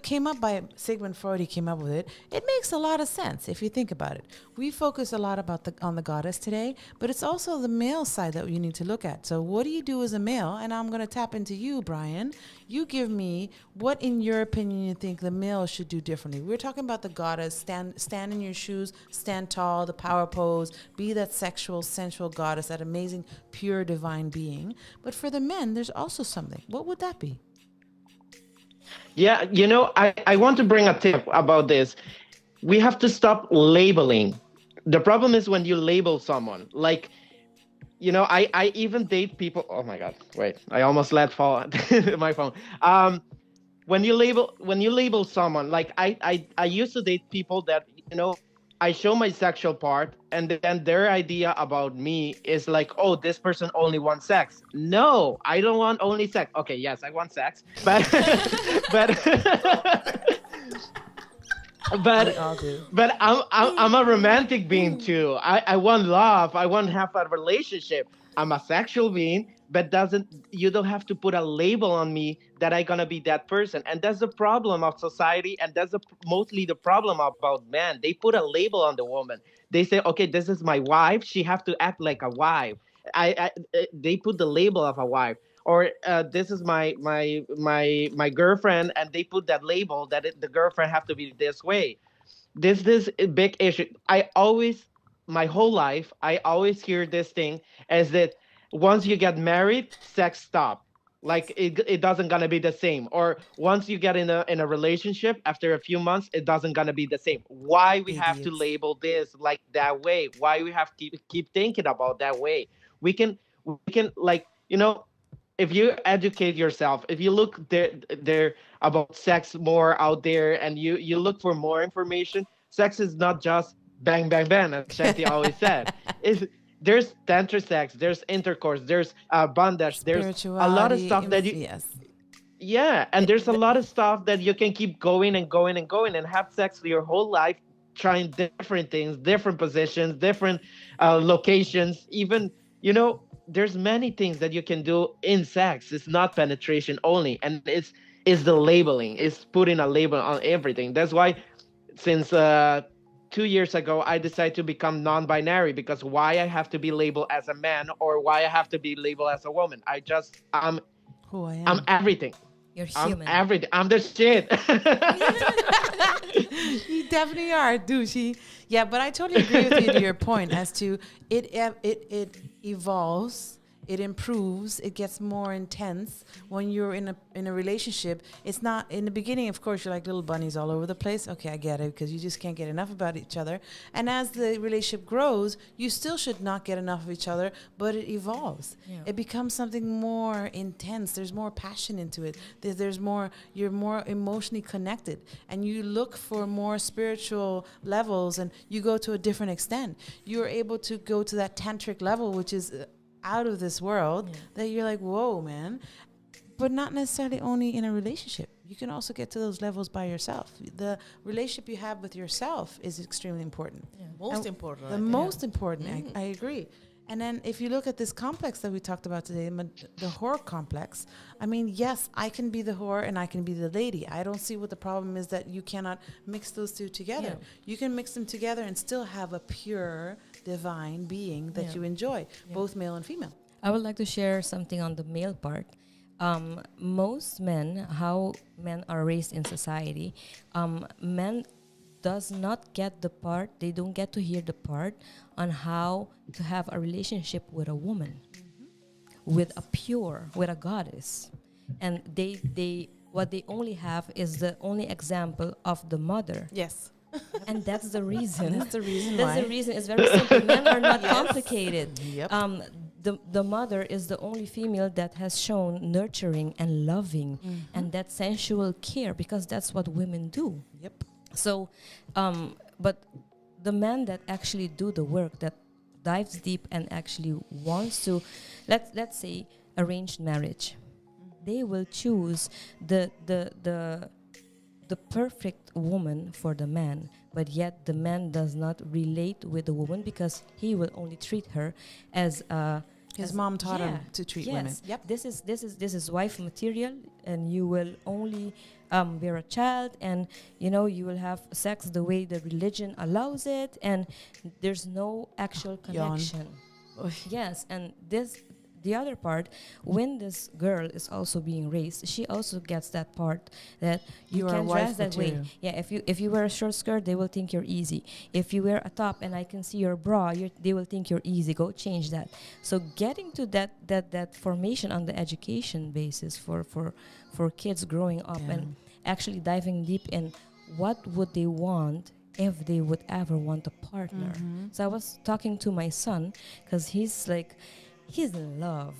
came up by Sigmund Freud. He came up with it. It makes a lot of sense if you think about it. We focus a lot on the goddess today, but it's also the male side that you need to look at. So what do you do as a male? And I'm going to tap into you, Brian. You give me what, in your opinion, you think the male should do differently. We're talking about the goddess. Stand in your shoes, stand tall, the power pose, be that sexual, sensual goddess, that amazing, pure, divine being. But for the men, there's also something. What would that be?
Yeah, you know, I want to bring a tip about this. We have to stop labeling. The problem is when you label someone. Like, you know, I even date people. Oh my God, wait, I almost let fall my phone. When you label someone, like I used to date people that, you know, I show my sexual part, and then their idea about me is like, oh, this person only wants sex. No, I don't want only sex. Okay, yes, I want sex, but but I'm a romantic being too. I want love. I want to have a relationship. I'm a sexual being, but you don't have to put a label on me that I'm gonna be that person. And that's the problem of society, and that's mostly the problem about men. They put a label on the woman. They say, okay, this is my wife. She have to act like a wife. They put the label of a wife. Or this is my girlfriend, and they put that label that the girlfriend have to be this way. This is a big issue. My whole life, I always hear this thing as that once you get married, sex stop. Like it doesn't gonna be the same. Or once you get in a relationship, after a few months, it doesn't gonna be the same. Why we have to label this like that way? Why we have to keep thinking about that way? We can like, you know, if you educate yourself, if you look there about sex more out there, and you look for more information, sex is not just bang, bang, bang, as Shanti always said. There's tantra sex, there's intercourse, there's bondage, there's a lot of stuff that you...
Yes.
Yeah, and there's a lot of stuff that you can keep going and going and going and have sex your whole life, trying different things, different positions, different locations. Even, you know, there's many things that you can do in sex. It's not penetration only. And it's the labeling. It's putting a label on everything. That's why since 2 years ago, I decided to become non-binary, because why I have to be labeled as a man or why I have to be labeled as a woman? I'm
Who I am.
I'm everything.
You're
I'm
human.
everything. I'm the shit.
You definitely are, douchey. Yeah, but I totally agree with you to your point as to it evolves it improves, it gets more intense. When you're in a relationship, it's not, in the beginning, of course, you're like little bunnies all over the place. Okay, I get it, because you just can't get enough about each other. And as the relationship grows, you still should not get enough of each other, but it evolves.
Yeah.
It becomes something more intense. There's more passion into it. There's more, you're more emotionally connected, and you look for more spiritual levels, and you go to a different extent. You're able to go to that tantric level, which is out of this world, that you're like, whoa, man. But not necessarily only in a relationship. You can also get to those levels by yourself. The relationship you have with yourself is extremely important.
Most important.
The most important, I agree. And then if you look at this complex that we talked about today, the whore complex, I mean, yes, I can be the whore and I can be the lady. I don't see what the problem is that you cannot mix those two together.
Yeah.
You can mix them together and still have a pure, divine being that you enjoy, both male and female.
I would like to share something on the male part. Most men, how men are raised in society, men does not get the part, they don't get to hear the part on how to have a relationship with a woman, with a goddess. And they what they only have is the only example of the mother.
Yes.
And that's the reason.
That's the reason
That's
why.
the reason. It's very simple. Men are not complicated.
Yep.
The mother is the only female that has shown nurturing and loving and that sensual care, because that's what women do.
Yep.
So, but the men that actually do the work, that dives deep and actually wants to, let's say, arranged marriage, they will choose the perfect woman for the man, but yet the man does not relate with the woman because he will only treat her as
His mom taught him to treat women.
Yep. This is wife material, and you will only bear a child, and you will have sex the way the religion allows it, and there's no actual connection. Yes, and the other part, when this girl is also being raised, she also gets that part that you can dress that way. Yeah, if you wear a short skirt, they will think you're easy. If you wear a top and I can see your bra, they will think you're easy. Go change that. So getting to that formation on the education basis for kids growing up and actually diving deep in what would they want if they would ever want a partner. So I was talking to my son, because he's in love.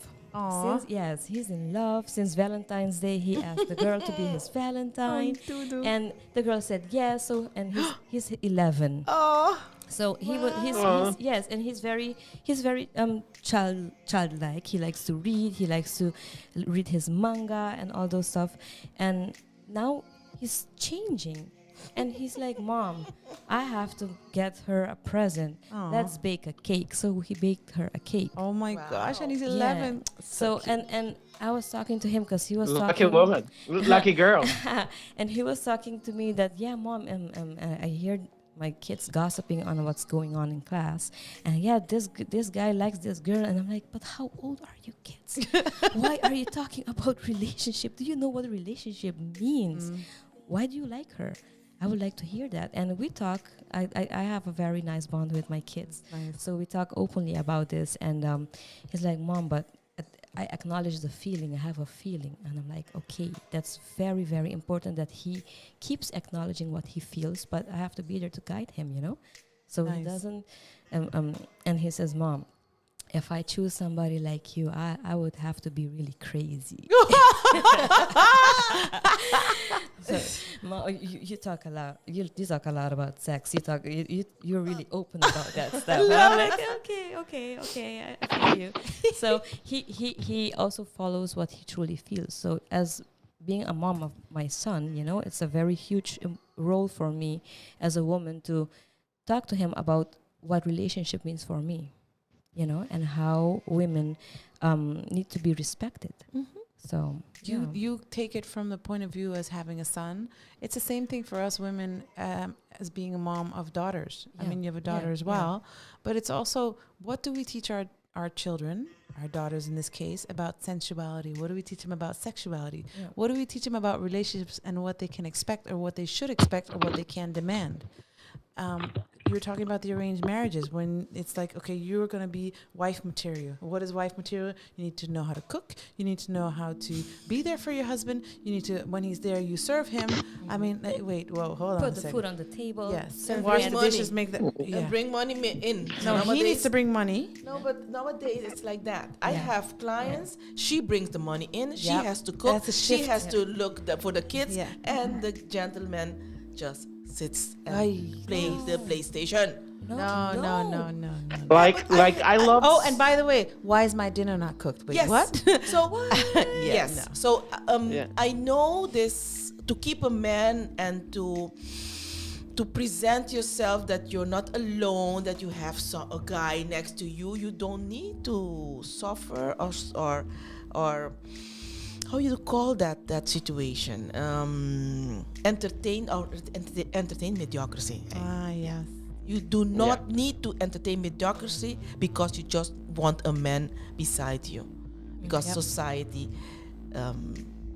He's in love. Since Valentine's Day, he asked the girl to be his Valentine, and the girl said yes. So, and he's 11. So he's very childlike. He likes to read. He likes to read his manga and all those stuff. And now he's changing. And he's like, Mom, I have to get her a present. Let's bake a cake. So he baked her a cake.
Oh my gosh, and he's 11.
Yeah. So and I was talking to him because he was
Lucky
talking.
woman. Lucky girl.
And he was talking to me that, Mom, I hear my kids gossiping on what's going on in class, and this guy likes this girl, and I'm like, but how old are you kids? Why are you talking about relationship? Do you know what a relationship means? Why do you like her? I would like to hear that. And we talk. I have a very nice bond with my kids.
Nice.
So we talk openly about this. And he's like, Mom, but I acknowledge the feeling. I have a feeling. And I'm like, okay, that's very, very important that he keeps acknowledging what he feels. But I have to be there to guide him, So he doesn't. And he says, Mom, if I choose somebody like you, I would have to be really crazy. So, you talk a lot. You talk a lot about sex. You're really open about that stuff. And I'm like, okay, I feel you. So he also follows what he truly feels. So as being a mom of my son, it's a very huge role for me as a woman to talk to him about what relationship means for me. And how women need to be respected. So
you take it from the point of view as having a son. It's the same thing for us women as being a mom of daughters. I mean, you have a daughter as well, but it's also, what do we teach our children, our daughters in this case, about sensuality? What do we teach them about sexuality? What do we teach them about relationships and what they can expect, or what they should expect, or what they can demand? you were talking about the arranged marriages when it's like, okay, you're going to be wife material. What is wife material? You need to know how to cook. You need to know how to be there for your husband. You need to, when he's there, you serve him. I mean, wait, whoa, hold on
Put
a
the
second.
food on the table.
Yes,
And
wash
bring
the
money.
dishes, make the,
And bring money in.
No, he needs to bring money.
No, but nowadays it's like that. I have clients. She brings the money in. She
Yep.
has to cook.
That's a
She
shift.
has to look for the kids,
Yeah.
and the gentleman just sits and
Ay.
plays the PlayStation.
No.
Like I love.
Oh, and by the way, why is my dinner not cooked? Wait,
Yes.
what?
So yes.
no.
So
Yeah.
I know this to keep a man and to present yourself that you're not alone, that you have a guy next to you. You don't need to suffer or how you call that situation? Entertain mediocrity.
Yes.
You do not need to entertain mediocrity because you just want a man beside you, because
Yep.
society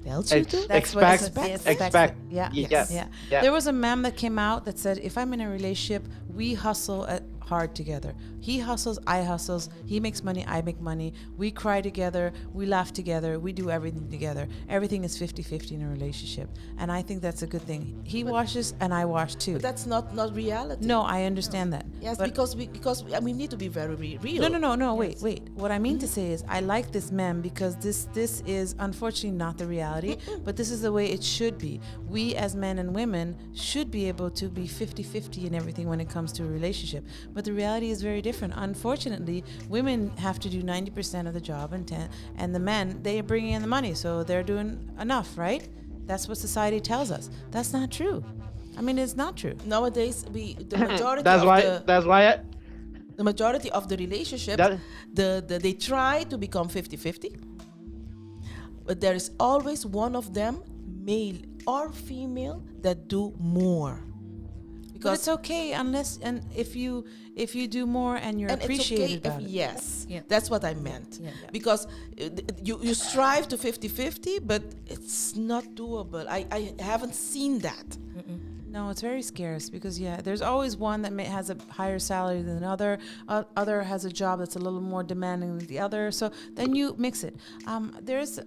tells you to.
That's what it's
expect.
Yeah.
Yes.
Yeah. There was a meme that came out that said, if I'm in a relationship, we hustle hard together. He hustles, I hustles. He makes money, I make money. We cry together, we laugh together, we do everything together. Everything is 50-50 in a relationship. And I think that's a good thing. He washes and I wash too.
But that's not reality.
No, I understand that.
Yes,
But-
because we need to be very real.
No. Wait. What I mean to say is, I like this meme because this is unfortunately not the reality, but this is the way it should be. We as men and women should be able to be 50-50 in everything when it comes to a relationship. But the reality is very different. Unfortunately, women have to do 90% of the job and the men, they are bringing in the money, so they're doing enough, right? That's what society tells us. That's not true. I mean, it's not true.
Nowadays, the majority
That's why.
the majority of the relationships, they try to become 50-50, but there is always one of them, male or female, that do more.
But it's okay if you do more and you're appreciated about it.
Yes,
Yeah.
that's what I meant.
Yeah.
Because you strive to 50-50, but it's not doable. I haven't seen that.
No, it's very scarce because there's always one that has a higher salary than another. Other has a job that's a little more demanding than the other. So then you mix it. There's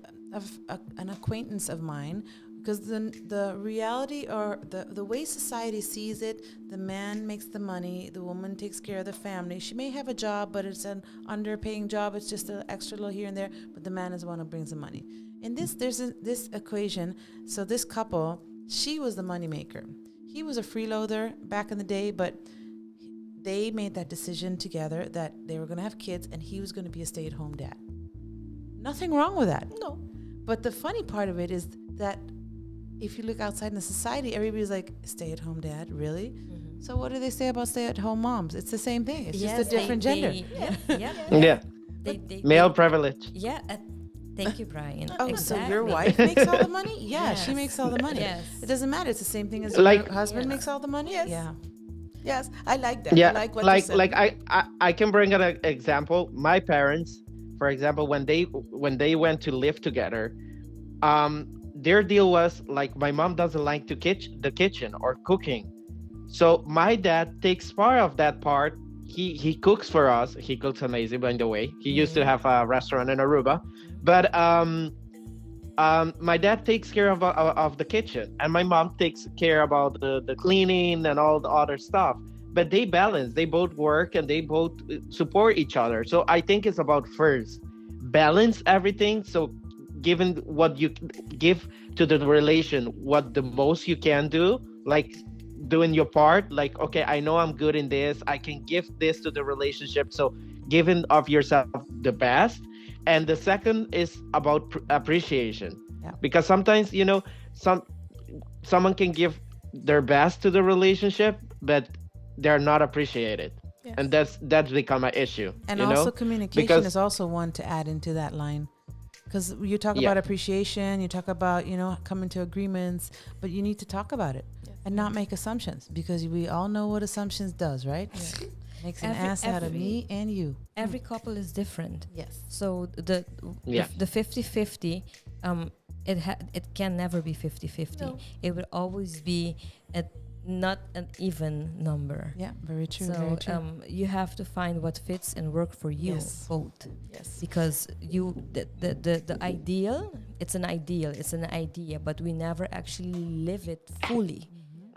an acquaintance of mine. Because the reality or the way society sees it, the man makes the money, the woman takes care of the family. She may have a job, but it's an underpaying job. It's just an extra little here and there, but the man is the one who brings the money. In this, there's this equation. So this couple, she was the money maker. He was a freeloader back in the day, but they made that decision together that they were going to have kids and he was going to be a stay-at-home dad. Nothing wrong with that.
No.
But the funny part of it is that if you look outside in the society, everybody's like, stay-at-home dad, really? Mm-hmm. So what do they say about stay-at-home moms? It's the same thing. It's just a different gender.
Male privilege.
Yeah. Thank you, Brian.
Oh,
exactly.
so your wife makes all the money? Yeah,
Yes.
she makes all the money.
Yes.
It doesn't matter. It's the same thing as
Like-
your husband makes all the money?
Yes.
Yeah.
Yes, I like that.
Yeah,
I like what you said.
I can bring an example. My parents, for example, when they went to live together, their deal was like, my mom doesn't like the kitchen or cooking, so my dad takes part of that part. He cooks for us. He cooks amazing, by the way. He used to have a restaurant in Aruba, but my dad takes care of the kitchen, and my mom takes care about the cleaning and all the other stuff. But they balance. They both work and they both support each other. So I think it's about first balance everything. So given what you give to the relation, what the most you can do, like doing your part, like, okay, I know I'm good in this, I can give this to the relationship, so giving of yourself the best. And the second is about appreciation. Because sometimes, someone can give their best to the relationship, but they're not appreciated.
Yes.
And that's become an issue.
And
you
also
know?
communication
Because-
is also one to add into that line. Because you talk about appreciation, you talk about, coming to agreements, but you need to talk about it and not make assumptions, because we all know what assumptions does, right? Yeah. Makes an ass out of me and you.
Every couple is different.
Yes.
So the 50-50, it can never be 50-50.
No.
It will always be not an even number.
Yeah, very true.
So
very true.
you have to find what fits and work for you both.
Yes.
Because the ideal, it's an idea, but we never actually live it fully.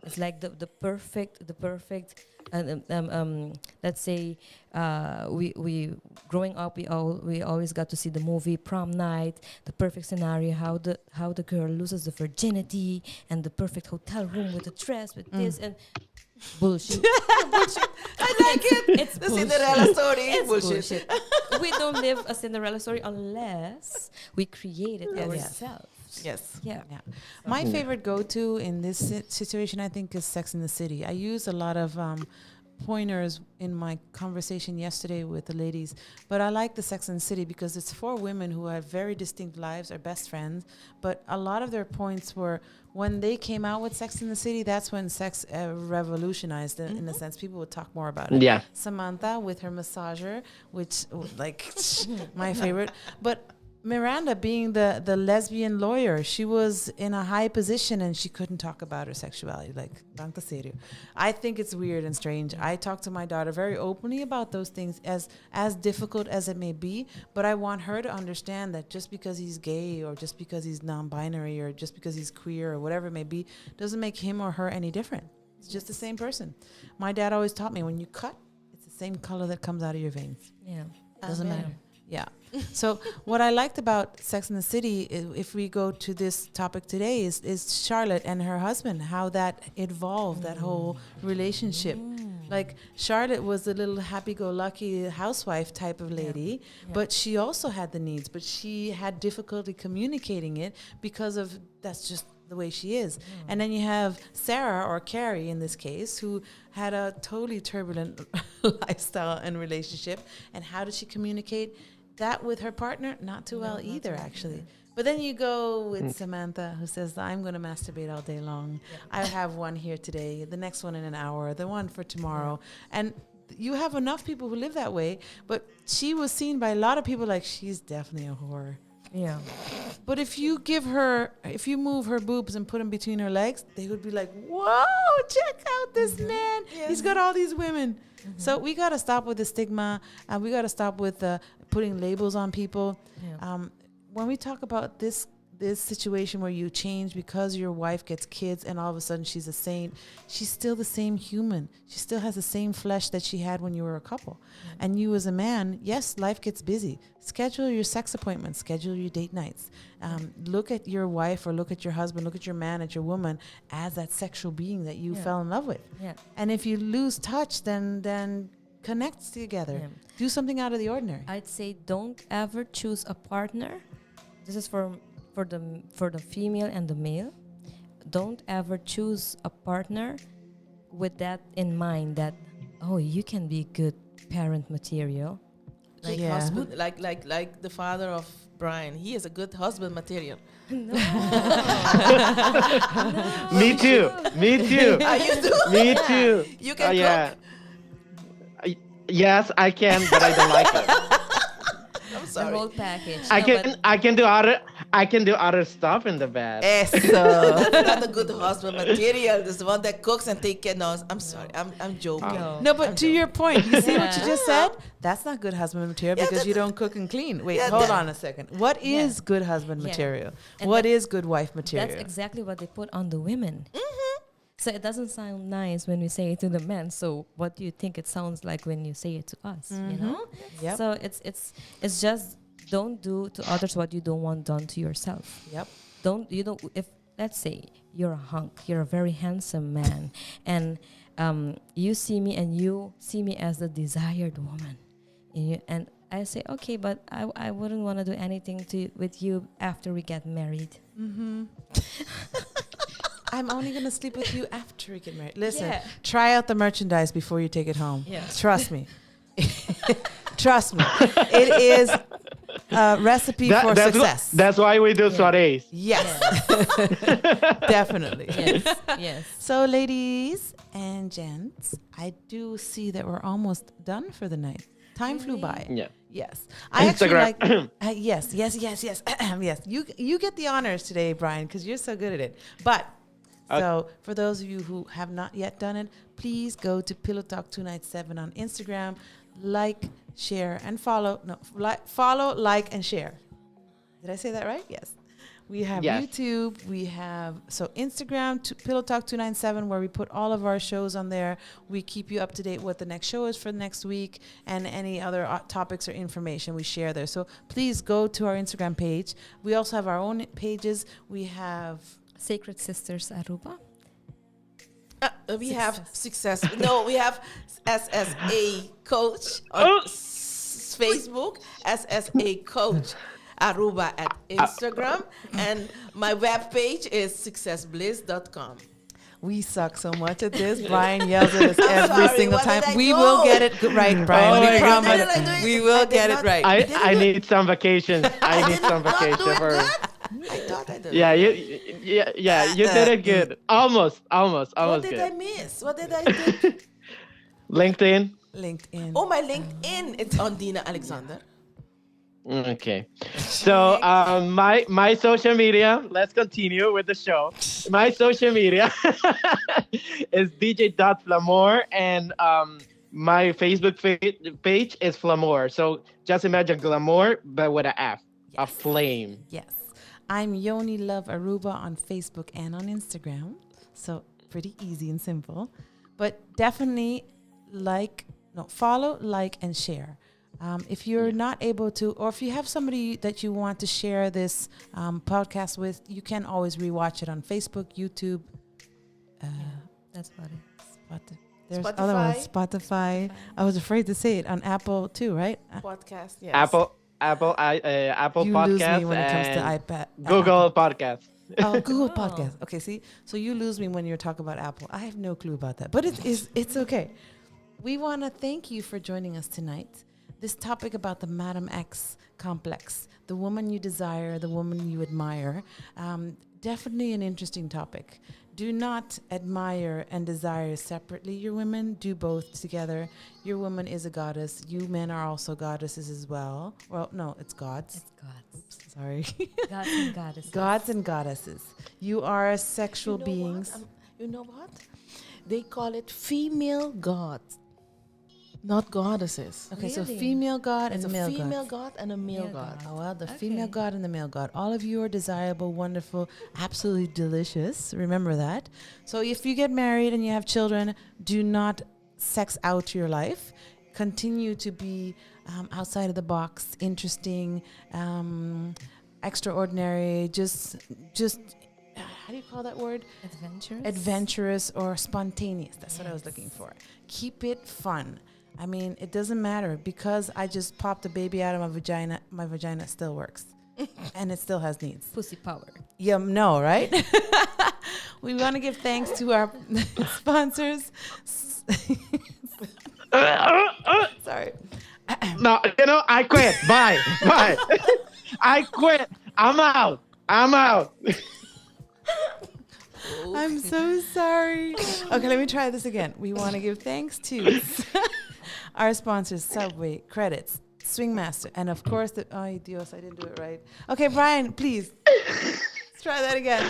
It's like the perfect let's say we growing up we always got to see the movie Prom Night, the perfect scenario, how the girl loses the virginity and the perfect hotel room with a dress with this and bullshit.
I like it.
It's
the
bullshit.
Cinderella story.
It's
bullshit.
We don't live a Cinderella story unless we create it ourselves.
Yes.
Yeah.
Yeah. My favorite go-to in this situation, I think, is Sex in the City. I use a lot of pointers in my conversation yesterday with the ladies, but I like the Sex and the City because it's 4 women who have very distinct lives, are best friends, but a lot of their points were when they came out with Sex in the City, that's when sex revolutionized in a sense. People would talk more about it.
Yeah.
Samantha with her massager, which like my favorite, but Miranda being the lesbian lawyer, she was in a high position and she couldn't talk about her sexuality. Like, tanto serio. I think it's weird and strange. I talk to my daughter very openly about those things, as difficult as it may be, but I want her to understand that just because he's gay or just because he's non-binary or just because he's queer or whatever it may be, doesn't make him or her any different. It's just the same person. My dad always taught me when you cut, it's the same color that comes out of your veins.
Yeah.
Doesn't matter. Yeah. So what I liked about Sex and the City, if we go to this topic today, is Charlotte and her husband, how that evolved, that whole relationship. Like Charlotte was the little happy-go-lucky housewife type of lady, but she also had the needs, but she had difficulty communicating it because of that's just the way she is. And then you have Sarah, or Carrie in this case, who had a totally turbulent lifestyle and relationship. And how did she communicate that with her partner? Not too well either, actually. But then you go with Samantha, who says, I'm going to masturbate all day long. I have one here today, the next one in an hour, the one for tomorrow. And you have enough people who live that way, but she was seen by a lot of people like, she's definitely a whore.
Yeah.
But if you move her boobs and put them between her legs, they would be like, whoa, check out this man.
Yes.
He's got all these women. So we got to stop with the stigma. And we got to stop with putting labels on people.
Yeah.
When we talk about this situation where you change because your wife gets kids and all of a sudden she's a saint, she's still the same human. She still has the same flesh that she had when you were a couple. And you as a man, yes, life gets busy. Schedule your sex appointments, schedule your date nights. Look at your wife or look at your husband, look at your man, at your woman as that sexual being that you fell in love with.
Yeah.
And if you lose touch, then connect together.
Yeah.
Do something out of the ordinary.
I'd say don't ever choose a partner. This is for the female and the male. Don't ever choose a partner with that in mind, that you can be good parent material.
Like husband, like the father of Brian. He is a good husband material.
No.
Me too.
Are you too?
Me too.
You can cook.
Yes, I can, but I don't like it.
I'm
The
sorry.
whole package.
I can do other stuff in the bed.
That's not a good husband material. This is the one that cooks and take care. No, I'm sorry. I'm joking.
No, but to your point, you see what you just said? That's not good husband material because you don't cook and clean. Wait, hold on a second. What is good husband material?
And
What is good wife material?
That's exactly what they put on the women. So it doesn't sound nice when we say it to the men. So what do you think it sounds like when you say it to us? You know?
Yep.
So it's just don't do to others what you don't want done to yourself.
Yep.
If let's say you're a hunk, you're a very handsome man, and you see me as the desired woman, and I say, okay, but I wouldn't want to do anything with you after we get married.
I'm only going to sleep with you after we get married. Listen,
Yeah.
try out the merchandise before you take it home.
Yeah.
Trust me. Trust me. It is a recipe for success.
That's why we do soirees.
Yes. Definitely.
Yes.
So, ladies and gents, I do see that we're almost done for the night. Time flew by.
Yeah.
Yes. I actually
Instagram.
like yes. Yes. You get the honors today, Brian, because you're so good at it. But So for those of you who have not yet done it, please go to PillowTalk 297 on Instagram. Like, share, and follow. No, follow, like, and share. Did I say that right? Yes. We have YouTube. We have Instagram, PillowTalk 297, where we put all of our shows on there. We keep you up to date what the next show is for next week and any other topics or information we share there. So please go to our Instagram page. We also have our own pages. We have
Sacred Sisters Aruba.
We have success. No, we have SSA Coach on Facebook, SSA Coach Aruba at Instagram, and my webpage is SuccessBlizz.com.
We suck so much at this. Brian yells at us every single time. We will get it right, Brian. We promise. We will get it right.
I need some vacation. I need some vacation for.
I thought I did.
Yeah, you did it good. Almost
What did
good.
I miss? What did I do?
LinkedIn.
Oh, my LinkedIn. It's on Dina Alexander.
Okay. So my social media, let's continue with the show. My social media is dj.flamour, and my Facebook page is Flamour. So just imagine glamour, but with an F, a flame.
Yes. I'm Yonilove Aruba on Facebook and on Instagram. So pretty easy and simple. But definitely follow, like, and share. If you're not able to, or if you have somebody that you want to share this podcast with, you can always rewatch it on Facebook, YouTube.
That's about it.
There's other ones, Spotify. I was afraid to say it, on Apple too, right?
Podcast, yes.
Apple
You
Podcast
lose me when it comes to
and
iPad.
Google Podcast.
Oh, Google Podcast. Okay, see? So you lose me when you're talking about Apple. I have no clue about that, but it's okay. We want to thank you for joining us tonight. This topic about the Madame X complex, the woman you desire, the woman you admire, definitely an interesting topic. Do not admire and desire separately your women. Do both together. Your woman is a goddess. You men are also goddesses as well. Well, no, it's gods.
It's gods.
Oops, sorry.
Gods and goddesses.
Gods and goddesses. You are sexual beings.
You know what? They call it female gods, not goddesses.
Okay, so
Really?
female god
It's
and
a
male
female
god.
god and a male god.
Oh, well, the
Okay.
female god and the male god. All of you are desirable, wonderful, absolutely delicious. Remember that. So if you get married and you have children, do not sex out your life. Continue to be outside of the box, interesting, extraordinary, just how do you call that word? Adventurous or spontaneous. That's what I was looking for. Keep it fun. I mean, it doesn't matter, because I just popped a baby out of my vagina still works. And it still has needs.
Pussy power.
Yeah, no, right? We want to give thanks to our sponsors. Sorry.
No, I quit. Bye. I quit. I'm out.
I'm so sorry. Okay, let me try this again. We want to give thanks to our sponsors, Subway, Qredits, SwingMasterz, and of course, oh, Dios, I didn't do it right. Okay, Brian, please. Let's try that again.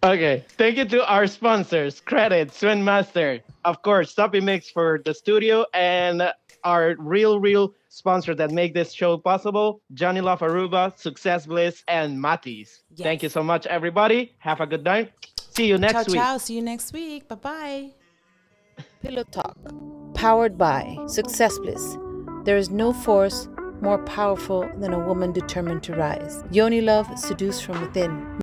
Okay, thank you to our sponsors, Qredits, SwingMasterz, of course, Sopi Mix for the studio, and our real sponsor that make this show possible, Yonilove Aruba, SuccessBlizz, and Matiz.
Yes.
Thank you so much, everybody. Have a good night. See you next week.
Ciao. See you next week. Bye-bye.
Pillow Talk, powered by SuccessBlizz. There is no force more powerful than a woman determined to rise. Yonilove, seduced from within.